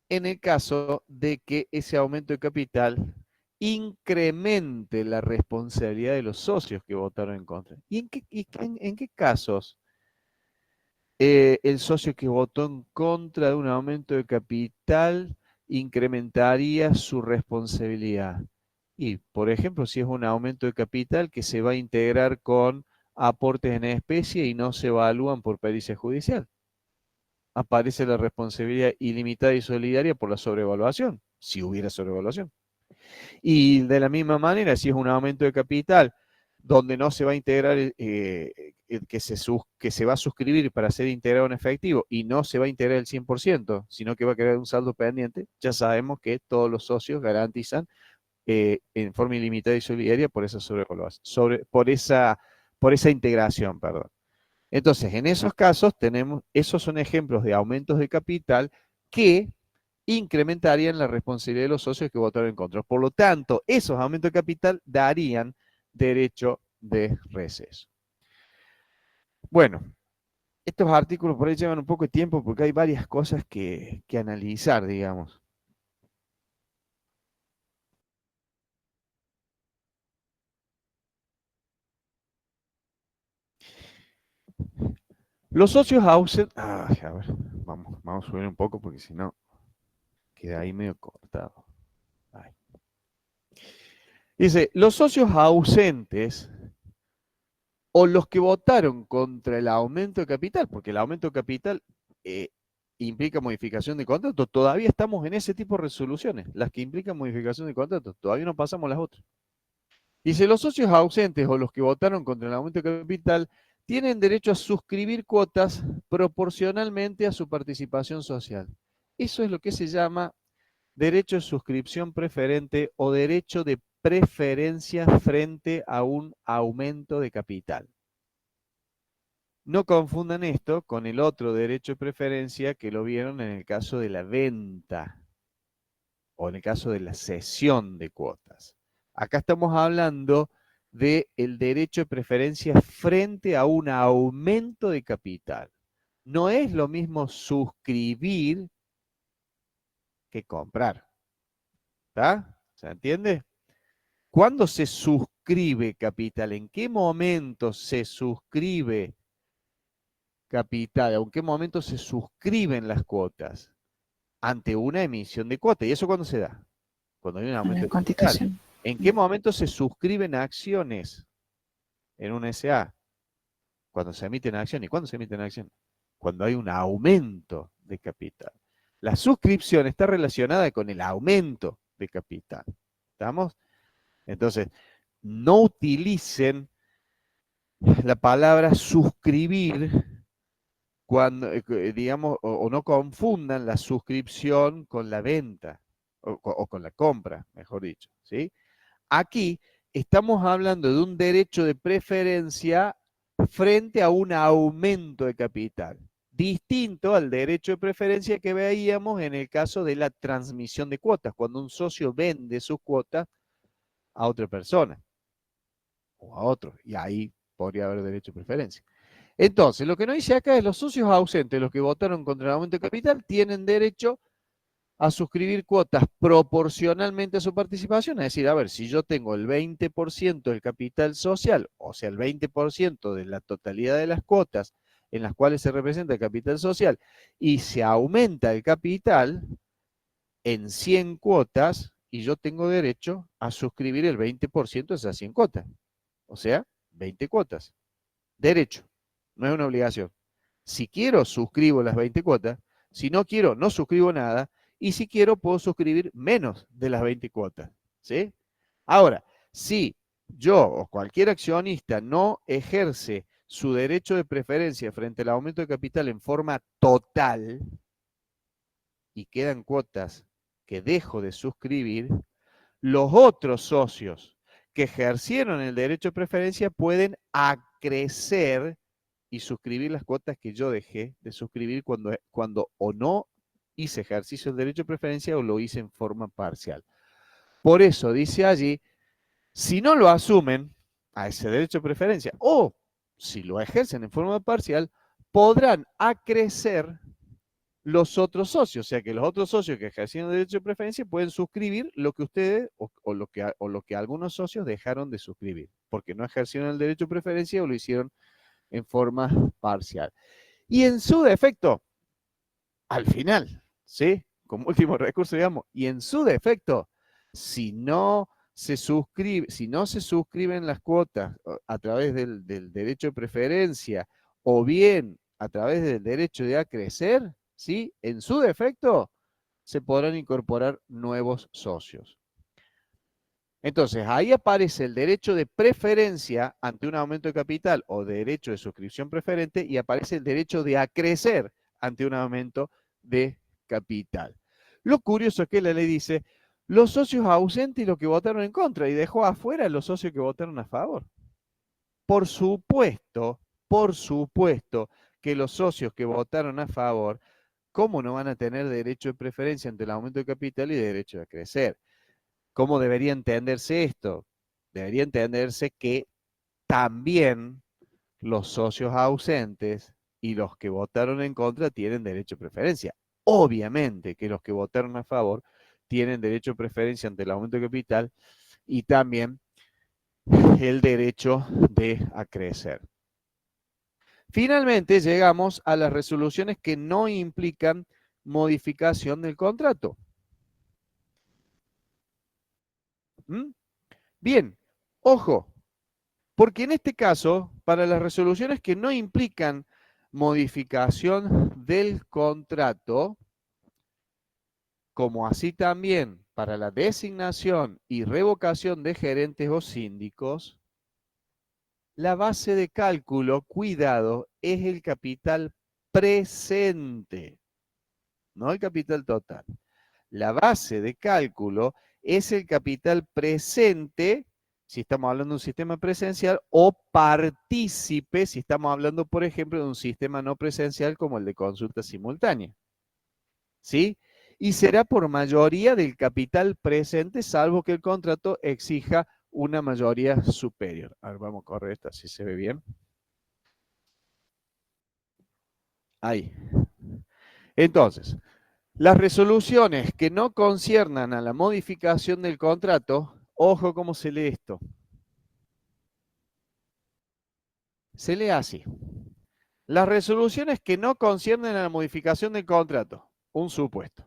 En el caso de que ese aumento de capital incremente la responsabilidad de los socios que votaron en contra. ¿Y en qué casos el socio que votó en contra de un aumento de capital incrementaría su responsabilidad? Y, por ejemplo, si es un aumento de capital que se va a integrar con aportes en especie y no se evalúan por pericia judicial, aparece la responsabilidad ilimitada y solidaria por la sobrevaluación, si hubiera sobrevaluación. Y de la misma manera, si es un aumento de capital donde no se va a integrar el que se va a suscribir para ser integrado en efectivo y no se va a integrar el 100%, sino que va a quedar un saldo pendiente, ya sabemos que todos los socios garantizan en forma ilimitada y solidaria por esa sobrevaluación, por esa integración, perdón. Entonces, en esos casos esos son ejemplos de aumentos de capital que incrementarían la responsabilidad de los socios que votaron en contra. Por lo tanto, esos aumentos de capital darían derecho de receso. Bueno, estos artículos por ahí llevan un poco de tiempo porque hay varias cosas que analizar, digamos. Los socios ausentes... a ver, vamos a subir un poco porque si no queda ahí medio cortado. Ahí. Dice, los socios ausentes o los que votaron contra el aumento de capital, porque el aumento de capital implica modificación de contrato, todavía estamos en ese tipo de resoluciones, las que implican modificación de contrato, todavía no pasamos las otras. Dice, los socios ausentes o los que votaron contra el aumento de capital tienen derecho a suscribir cuotas proporcionalmente a su participación social. Eso es lo que se llama derecho de suscripción preferente o derecho de preferencia frente a un aumento de capital. No confundan esto con el otro derecho de preferencia que lo vieron en el caso de la venta o en el caso de la cesión de cuotas. Acá estamos hablando del derecho de preferencia frente a un aumento de capital. No es lo mismo suscribir que comprar. ¿Está? ¿Se entiende? ¿Cuándo se suscribe capital? ¿En qué momento se suscribe capital? ¿En qué momento se suscriben las cuotas? Ante una emisión de cuota. ¿Y eso cuándo se da? Cuando hay un En aumento la de capital. Constitución. ¿En qué momento se suscriben acciones en una SA? Cuando se emiten acciones. ¿Y cuándo se emiten acciones? Cuando hay un aumento de capital. La suscripción está relacionada con el aumento de capital. ¿Estamos? Entonces, no utilicen la palabra suscribir cuando, digamos, o no confundan la suscripción con la venta, o con la compra, mejor dicho, ¿sí? Aquí estamos hablando de un derecho de preferencia frente a un aumento de capital, distinto al derecho de preferencia que veíamos en el caso de la transmisión de cuotas, cuando un socio vende sus cuotas a otra persona o a otro, y ahí podría haber derecho de preferencia. Entonces, lo que nos dice acá es los socios ausentes, los que votaron contra el aumento de capital, tienen derecho a suscribir cuotas proporcionalmente a su participación. Es decir, a ver, si yo tengo el 20% del capital social, o sea, el 20% de la totalidad de las cuotas en las cuales se representa el capital social, y se aumenta el capital en 100 cuotas, y yo tengo derecho a suscribir el 20% de esas 100 cuotas. O sea, 20 cuotas. Derecho, no es una obligación. Si quiero, suscribo las 20 cuotas. Si no quiero, no suscribo nada. Y si quiero, puedo suscribir menos de las 20 cuotas. ¿Sí? Ahora, si yo o cualquier accionista no ejerce su derecho de preferencia frente al aumento de capital en forma total y quedan cuotas que dejo de suscribir, los otros socios que ejercieron el derecho de preferencia pueden acrecer y suscribir las cuotas que yo dejé de suscribir cuando o no hice ejercicio del derecho de preferencia o lo hice en forma parcial. Por eso dice allí, si no lo asumen a ese derecho de preferencia o si lo ejercen en forma parcial, podrán acrecer los otros socios, o sea que los otros socios que ejercieron derecho de preferencia pueden suscribir lo que ustedes o lo que algunos socios dejaron de suscribir, porque no ejercieron el derecho de preferencia o lo hicieron en forma parcial. Y en su defecto, al final, ¿sí? Como último recurso, digamos, y en su defecto, si no se suscriben las cuotas a través del derecho de preferencia o bien a través del derecho de acrecer, ¿sí? En su defecto, se podrán incorporar nuevos socios. Entonces, ahí aparece el derecho de preferencia ante un aumento de capital o derecho de suscripción preferente y aparece el derecho de acrecer ante un aumento de capital. Lo curioso es que la ley dice los socios ausentes y los que votaron en contra y dejó afuera los socios que votaron a favor. Por supuesto que los socios que votaron a favor, ¿cómo no van a tener derecho de preferencia ante el aumento de capital y derecho de acrecer? ¿Cómo debería entenderse esto? Debería entenderse que también los socios ausentes y los que votaron en contra tienen derecho de preferencia. Obviamente que los que votaron a favor tienen derecho de preferencia ante el aumento de capital y también el derecho de acrecer. Finalmente llegamos a las resoluciones que no implican modificación del contrato. ¿Mm? Bien, ojo, porque en este caso, para las resoluciones que no implican modificación del contrato, como así también para la designación y revocación de gerentes o síndicos, la base de cálculo, cuidado, es el capital presente, no el capital total. La base de cálculo es el capital presente, si estamos hablando de un sistema presencial, o partícipe, si estamos hablando, por ejemplo, de un sistema no presencial como el de consulta simultánea. ¿Sí? y será por mayoría del capital presente, salvo que el contrato exija una mayoría superior. A ver, vamos a correr esta, si se ve bien. Ahí. Entonces, las resoluciones que no conciernan a la modificación del contrato, ojo cómo se lee esto. Se lee así. Las resoluciones que no conciernen a la modificación del contrato, un supuesto.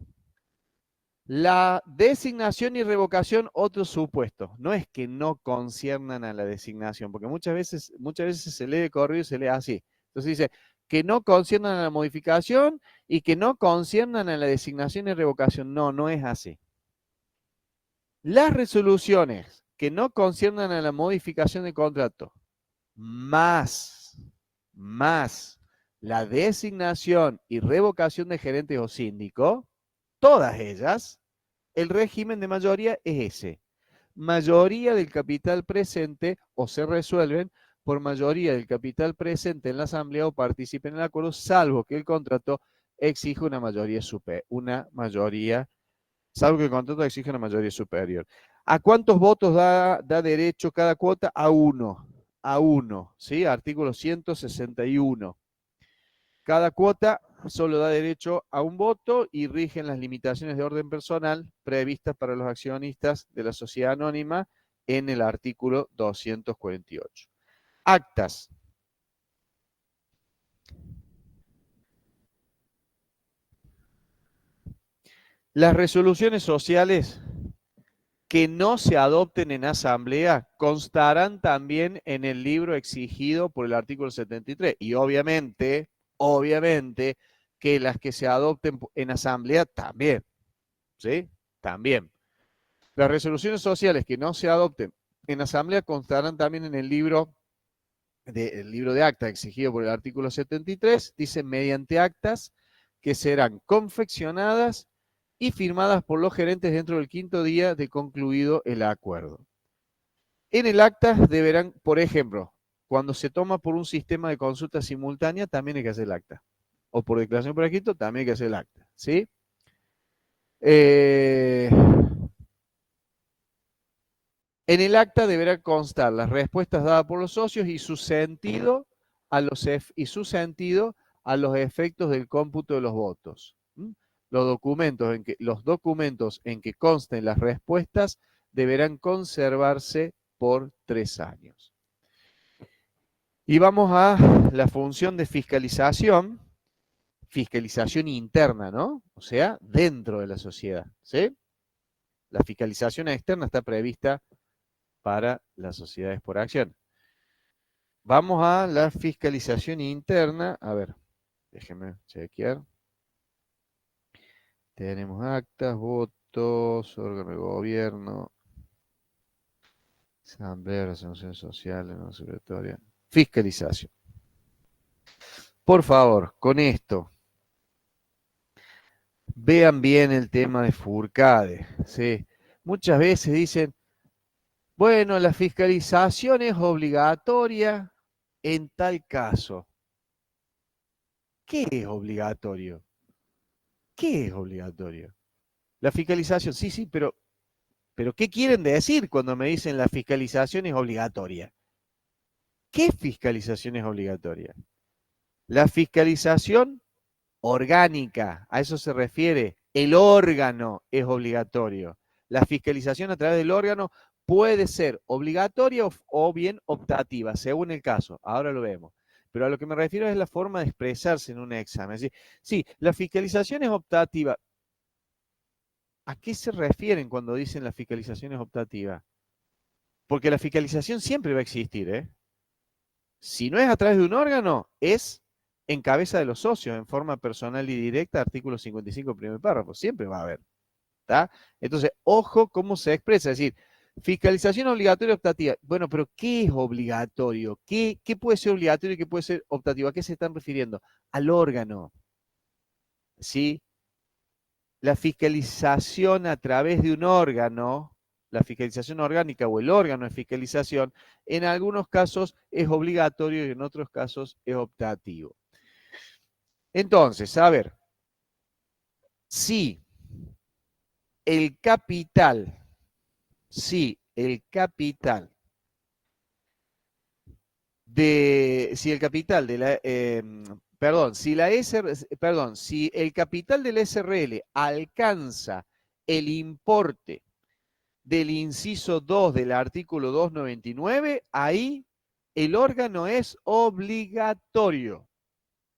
La designación y revocación, otro supuesto. No es que no conciernan a la designación, porque muchas veces se lee de corrido y se lee así. Entonces dice que no conciernan a la modificación y que no conciernan a la designación y revocación. No, no es así. Las resoluciones que no conciernan a la modificación del contrato, más la designación y revocación de gerente o síndico, todas ellas, el régimen de mayoría es ese. Mayoría del capital presente o se resuelven por mayoría del capital presente en la asamblea o participen en el acuerdo, salvo que el contrato exija una mayoría superior. ¿A cuántos votos da derecho cada cuota? A uno, ¿sí? Artículo 161. Cada cuota solo da derecho a un voto y rigen las limitaciones de orden personal previstas para los accionistas de la sociedad anónima en el artículo 248. Actas. Las resoluciones sociales que no se adopten en asamblea constarán también en el libro exigido por el artículo 73. Y obviamente que las que se adopten en asamblea también, ¿sí? También. Las resoluciones sociales que no se adopten en asamblea constarán también en el libro de acta exigido por el artículo 73. Dice mediante actas que serán confeccionadas y firmadas por los gerentes dentro del 5º día de concluido el acuerdo. En el acta deberán, por ejemplo, cuando se toma por un sistema de consulta simultánea, también hay que hacer el acta. O por declaración por escrito, también hay que hacer el acta. ¿Sí? En el acta deberán constar las respuestas dadas por los socios y su sentido a los efectos del cómputo de los votos. Los documentos en que consten las respuestas deberán conservarse por 3 años. Y vamos a la función de fiscalización interna, ¿no? O sea, dentro de la sociedad, ¿sí? La fiscalización externa está prevista para las sociedades por acción. Vamos a la fiscalización interna. A ver, déjenme chequear. Tenemos actas, votos, órgano de gobierno, asamblea, resoluciones sociales, no secretaria. Fiscalización. Por favor, con esto, vean bien el tema de Furcade, ¿sí? Muchas veces dicen, bueno, la fiscalización es obligatoria en tal caso. ¿Qué es obligatorio? ¿Qué es obligatorio? La fiscalización, sí, pero ¿qué quieren decir cuando me dicen la fiscalización es obligatoria? ¿Qué fiscalización es obligatoria? La fiscalización orgánica, a eso se refiere. El órgano es obligatorio. La fiscalización a través del órgano puede ser obligatoria o bien optativa, según el caso. Ahora lo vemos. Pero a lo que me refiero es la forma de expresarse en un examen. Es decir, sí, la fiscalización es optativa. ¿A qué se refieren cuando dicen la fiscalización es optativa? Porque la fiscalización siempre va a existir, ¿eh? Si no es a través de un órgano, es en cabeza de los socios, en forma personal y directa, artículo 55, primer párrafo. Siempre va a haber. ¿Está? Entonces, ojo cómo se expresa. Es decir, fiscalización obligatoria optativa. Bueno, pero ¿qué es obligatorio? ¿Qué puede ser obligatorio y qué puede ser optativo? ¿A qué se están refiriendo? Al órgano. ¿Sí? La fiscalización a través de un órgano, la fiscalización orgánica o el órgano de fiscalización, en algunos casos es obligatorio y en otros casos es optativo. Entonces, a ver, si el capital, si el capital si el capital de la, si el capital del SRL alcanza el importe del inciso 2 del artículo 299, ahí el órgano es obligatorio.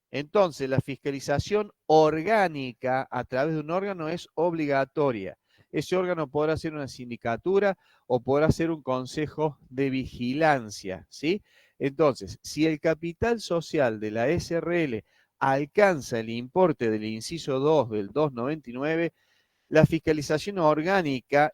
Entonces, la fiscalización orgánica a través de un órgano es obligatoria. Ese órgano podrá ser una sindicatura o podrá ser un consejo de vigilancia, ¿sí? Entonces, si el capital social de la SRL alcanza el importe del inciso 2 del 299, la fiscalización orgánica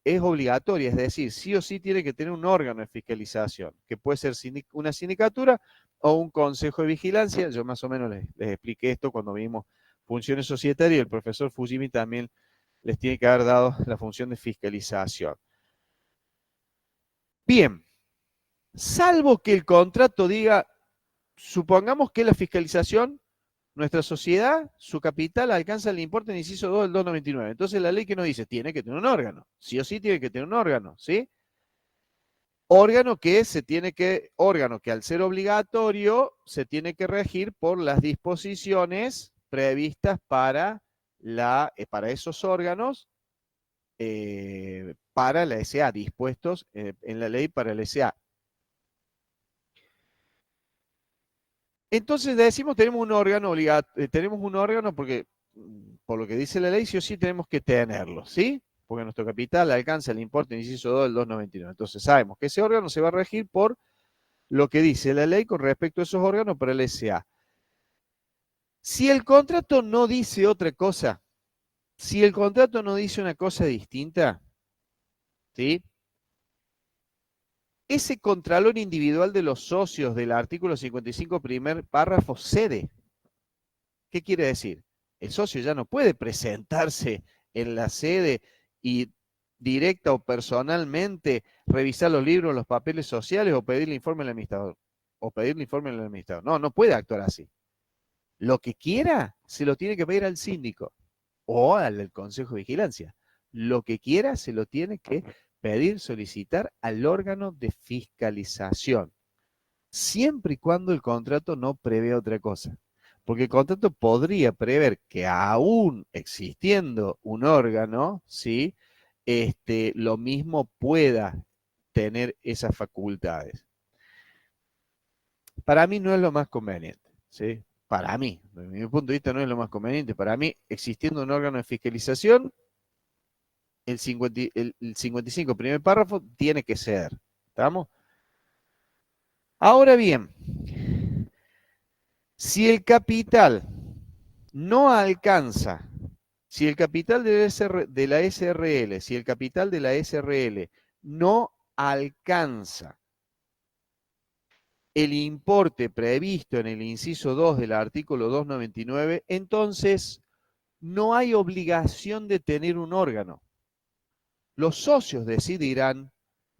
es obligatoria, es decir, sí o sí tiene que tener un órgano de fiscalización, que puede ser una sindicatura o un consejo de vigilancia. Yo más o menos les expliqué esto cuando vimos funciones societarias y el profesor Fujimi también les tiene que haber dado la función de fiscalización. Bien, salvo que el contrato diga, supongamos que la fiscalización, nuestra sociedad, su capital alcanza el importe en inciso 2 del 299. Entonces la ley que nos dice, tiene que tener un órgano. Sí o sí tiene que tener un órgano, ¿sí? Órgano que al ser obligatorio, se tiene que regir por las disposiciones previstas para esos órganos, para la SA, dispuestos en la ley para la SA. Entonces decimos, tenemos un órgano porque, por lo que dice la ley, sí o sí tenemos que tenerlo, ¿sí? Porque nuestro capital alcanza el importe en inciso 2 del 299. Entonces sabemos que ese órgano se va a regir por lo que dice la ley con respecto a esos órganos para el SA. Si el contrato no dice otra cosa, si el contrato no dice una cosa distinta, ¿sí? Ese contralor individual de los socios del artículo 55, primer párrafo, cede. ¿Qué quiere decir? El socio ya no puede presentarse en la sede y directa o personalmente revisar los libros, los papeles sociales o pedirle informe al administrador. No, no puede actuar así. Lo que quiera, se lo tiene que pedir al síndico o al consejo de vigilancia. Lo que quiera, se lo tiene que pedir, solicitar al órgano de fiscalización. Siempre y cuando el contrato no prevé otra cosa. Porque el contrato podría prever que aún existiendo un órgano, ¿sí? Lo mismo pueda tener esas facultades. Para mí no es lo más conveniente, ¿sí? Para mí, desde mi punto de vista no es lo más conveniente. Para mí, existiendo un órgano de fiscalización, el 55 primer párrafo tiene que ser. ¿Estamos? Ahora bien, si el capital no alcanza, si el capital de la SRL, si el capital de la SRL no alcanza el importe previsto en el inciso 2 del artículo 299, entonces no hay obligación de tener un órgano. Los socios decidirán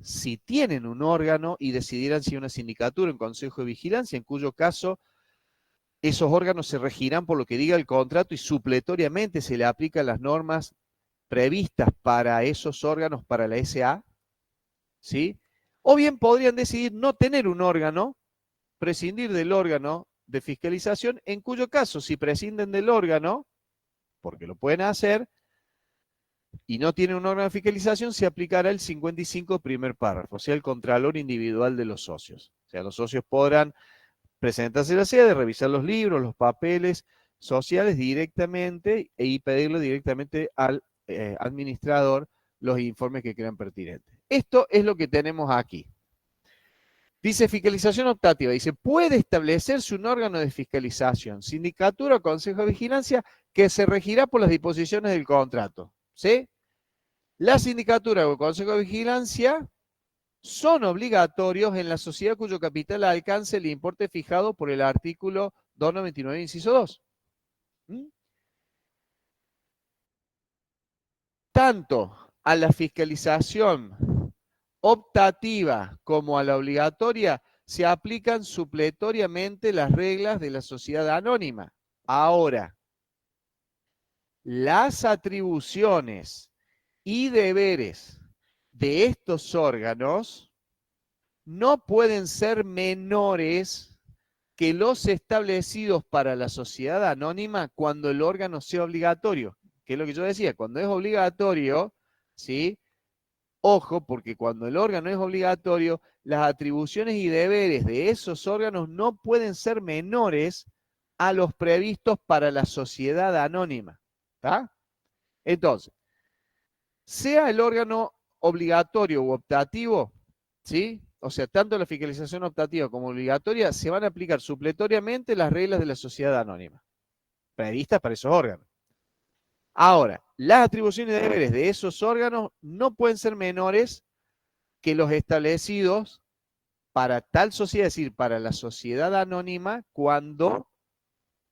si tienen un órgano y decidirán si una sindicatura, un consejo de vigilancia, en cuyo caso esos órganos se regirán por lo que diga el contrato y supletoriamente se le aplican las normas previstas para esos órganos para la SA, ¿sí? O bien podrían decidir no tener un órgano, prescindir del órgano de fiscalización, en cuyo caso, si prescinden del órgano, porque lo pueden hacer, y no tienen un órgano de fiscalización, se aplicará el 55 primer párrafo, o sea, el contralor individual de los socios. O sea, los socios podrán presentarse a la sede, revisar los libros, los papeles sociales directamente y pedirle directamente al administrador los informes que crean pertinentes. Esto es lo que tenemos aquí. Dice fiscalización optativa, dice, puede establecerse un órgano de fiscalización, sindicatura o consejo de vigilancia que se regirá por las disposiciones del contrato, ¿sí? La sindicatura o el consejo de vigilancia son obligatorios en la sociedad cuyo capital alcance el importe fijado por el artículo 299, inciso 2. Tanto a la fiscalización optativa como a la obligatoria se aplican supletoriamente las reglas de la sociedad anónima. Ahora, las atribuciones y deberes de estos órganos no pueden ser menores que los establecidos para la sociedad anónima cuando el órgano sea obligatorio. Que es lo que yo decía, cuando es obligatorio, ¿sí? Ojo, porque cuando el órgano es obligatorio, las atribuciones y deberes de esos órganos no pueden ser menores a los previstos para la sociedad anónima. ¿Está? Entonces, sea el órgano obligatorio u optativo, ¿sí? O sea, tanto la fiscalización optativa como obligatoria se van a aplicar supletoriamente las reglas de la sociedad anónima, previstas para esos órganos. Ahora, las atribuciones y deberes de esos órganos no pueden ser menores que los establecidos para tal sociedad, es decir, para la sociedad anónima, cuando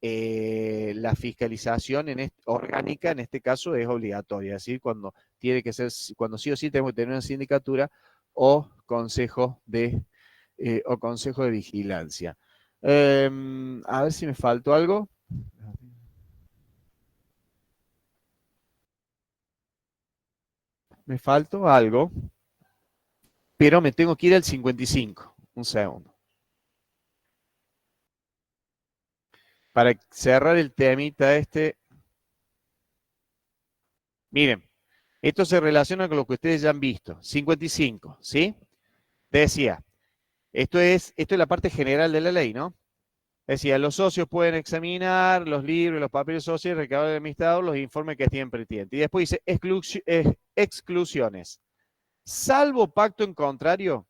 la fiscalización orgánica, en este caso, es obligatoria, es decir, cuando tiene que ser, cuando sí o sí tenemos que tener una sindicatura o consejo de vigilancia. A ver si me faltó algo. Me faltó algo, pero me tengo que ir al 55. Un segundo. Para cerrar el temita este. Miren, esto se relaciona con lo que ustedes ya han visto. 55, ¿sí? Decía, esto es la parte general de la ley, ¿no? Decía, los socios pueden examinar los libros, los papeles socios, recabar del administrador, los informes que tienen pendientes. Y después dice, exclusiones. Salvo pacto en contrario,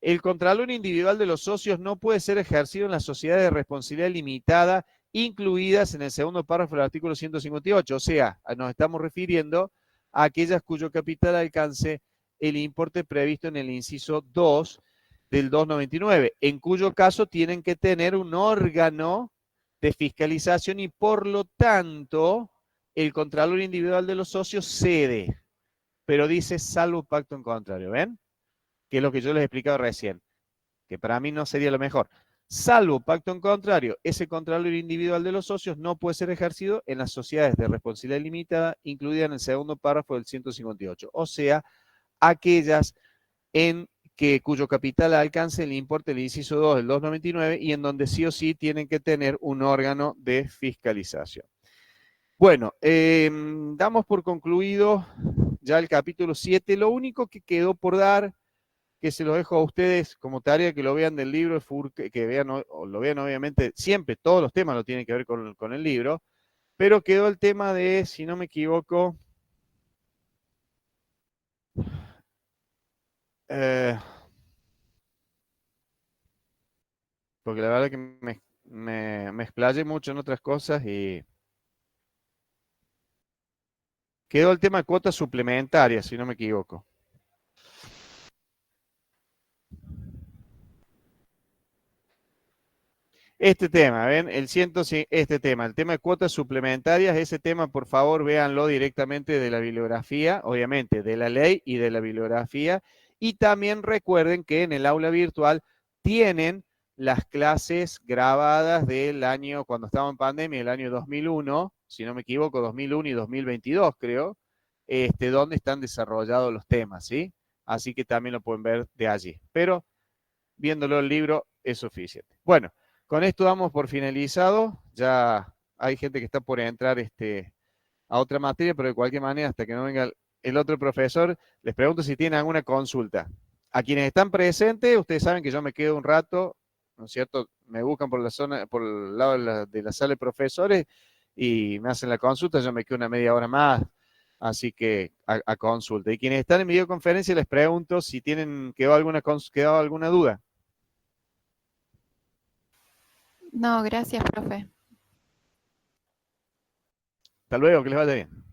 el contralor individual de los socios no puede ser ejercido en las sociedades de responsabilidad limitada incluidas en el segundo párrafo del artículo 158. O sea, nos estamos refiriendo a aquellas cuyo capital alcance el importe previsto en el inciso 2 del 299, en cuyo caso tienen que tener un órgano de fiscalización y por lo tanto el contralor individual de los socios cede, pero dice salvo pacto en contrario, ¿ven? Que es lo que yo les he explicado recién, que para mí no sería lo mejor. Salvo pacto en contrario, ese contralor individual de los socios no puede ser ejercido en las sociedades de responsabilidad limitada incluidas en el segundo párrafo del 158, o sea, aquellas en cuyo capital alcance el importe del inciso 2 del 299 y en donde sí o sí tienen que tener un órgano de fiscalización. Bueno, damos por concluido ya el capítulo 7. Lo único que quedó por dar, que se lo dejo a ustedes como tarea, que lo vean del libro, que vean, o lo vean obviamente, siempre todos los temas lo tienen que ver con el libro, pero quedó el tema de, si no me equivoco, porque la verdad que me explayé mucho en otras cosas y quedó el tema de cuotas suplementarias, si no me equivoco. Este tema, ¿ven? Este tema, el tema de cuotas suplementarias, ese tema, por favor, véanlo directamente de la bibliografía, obviamente, de la ley y de la bibliografía. Y también recuerden que en el aula virtual tienen las clases grabadas del año, cuando estaba en pandemia, el año 2001, si no me equivoco, 2001 y 2022, creo, donde están desarrollados los temas, ¿sí? Así que también lo pueden ver de allí. Pero viéndolo el libro es suficiente. Bueno, con esto damos por finalizado. Ya hay gente que está por entrar a otra materia, pero de cualquier manera, hasta que no venga el otro profesor, les pregunto si tienen alguna consulta. A quienes están presentes, ustedes saben que yo me quedo un rato, ¿no es cierto? Me buscan por la zona, por el lado de la sala de profesores y me hacen la consulta, yo me quedo una media hora más, así que a consulta. Y quienes están en videoconferencia les pregunto si quedó alguna duda. No, gracias, profe. Hasta luego, que les vaya bien.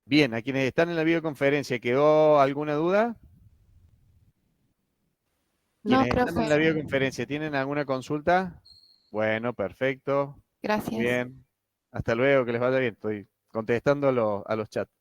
Bien, a quienes están en la videoconferencia, ¿quedó alguna duda? No, Quienes están en la profe. videoconferencia, ¿tienen alguna consulta? Bueno, perfecto. Gracias. Bien. Hasta luego, que les vaya bien. Estoy contestando a los chats.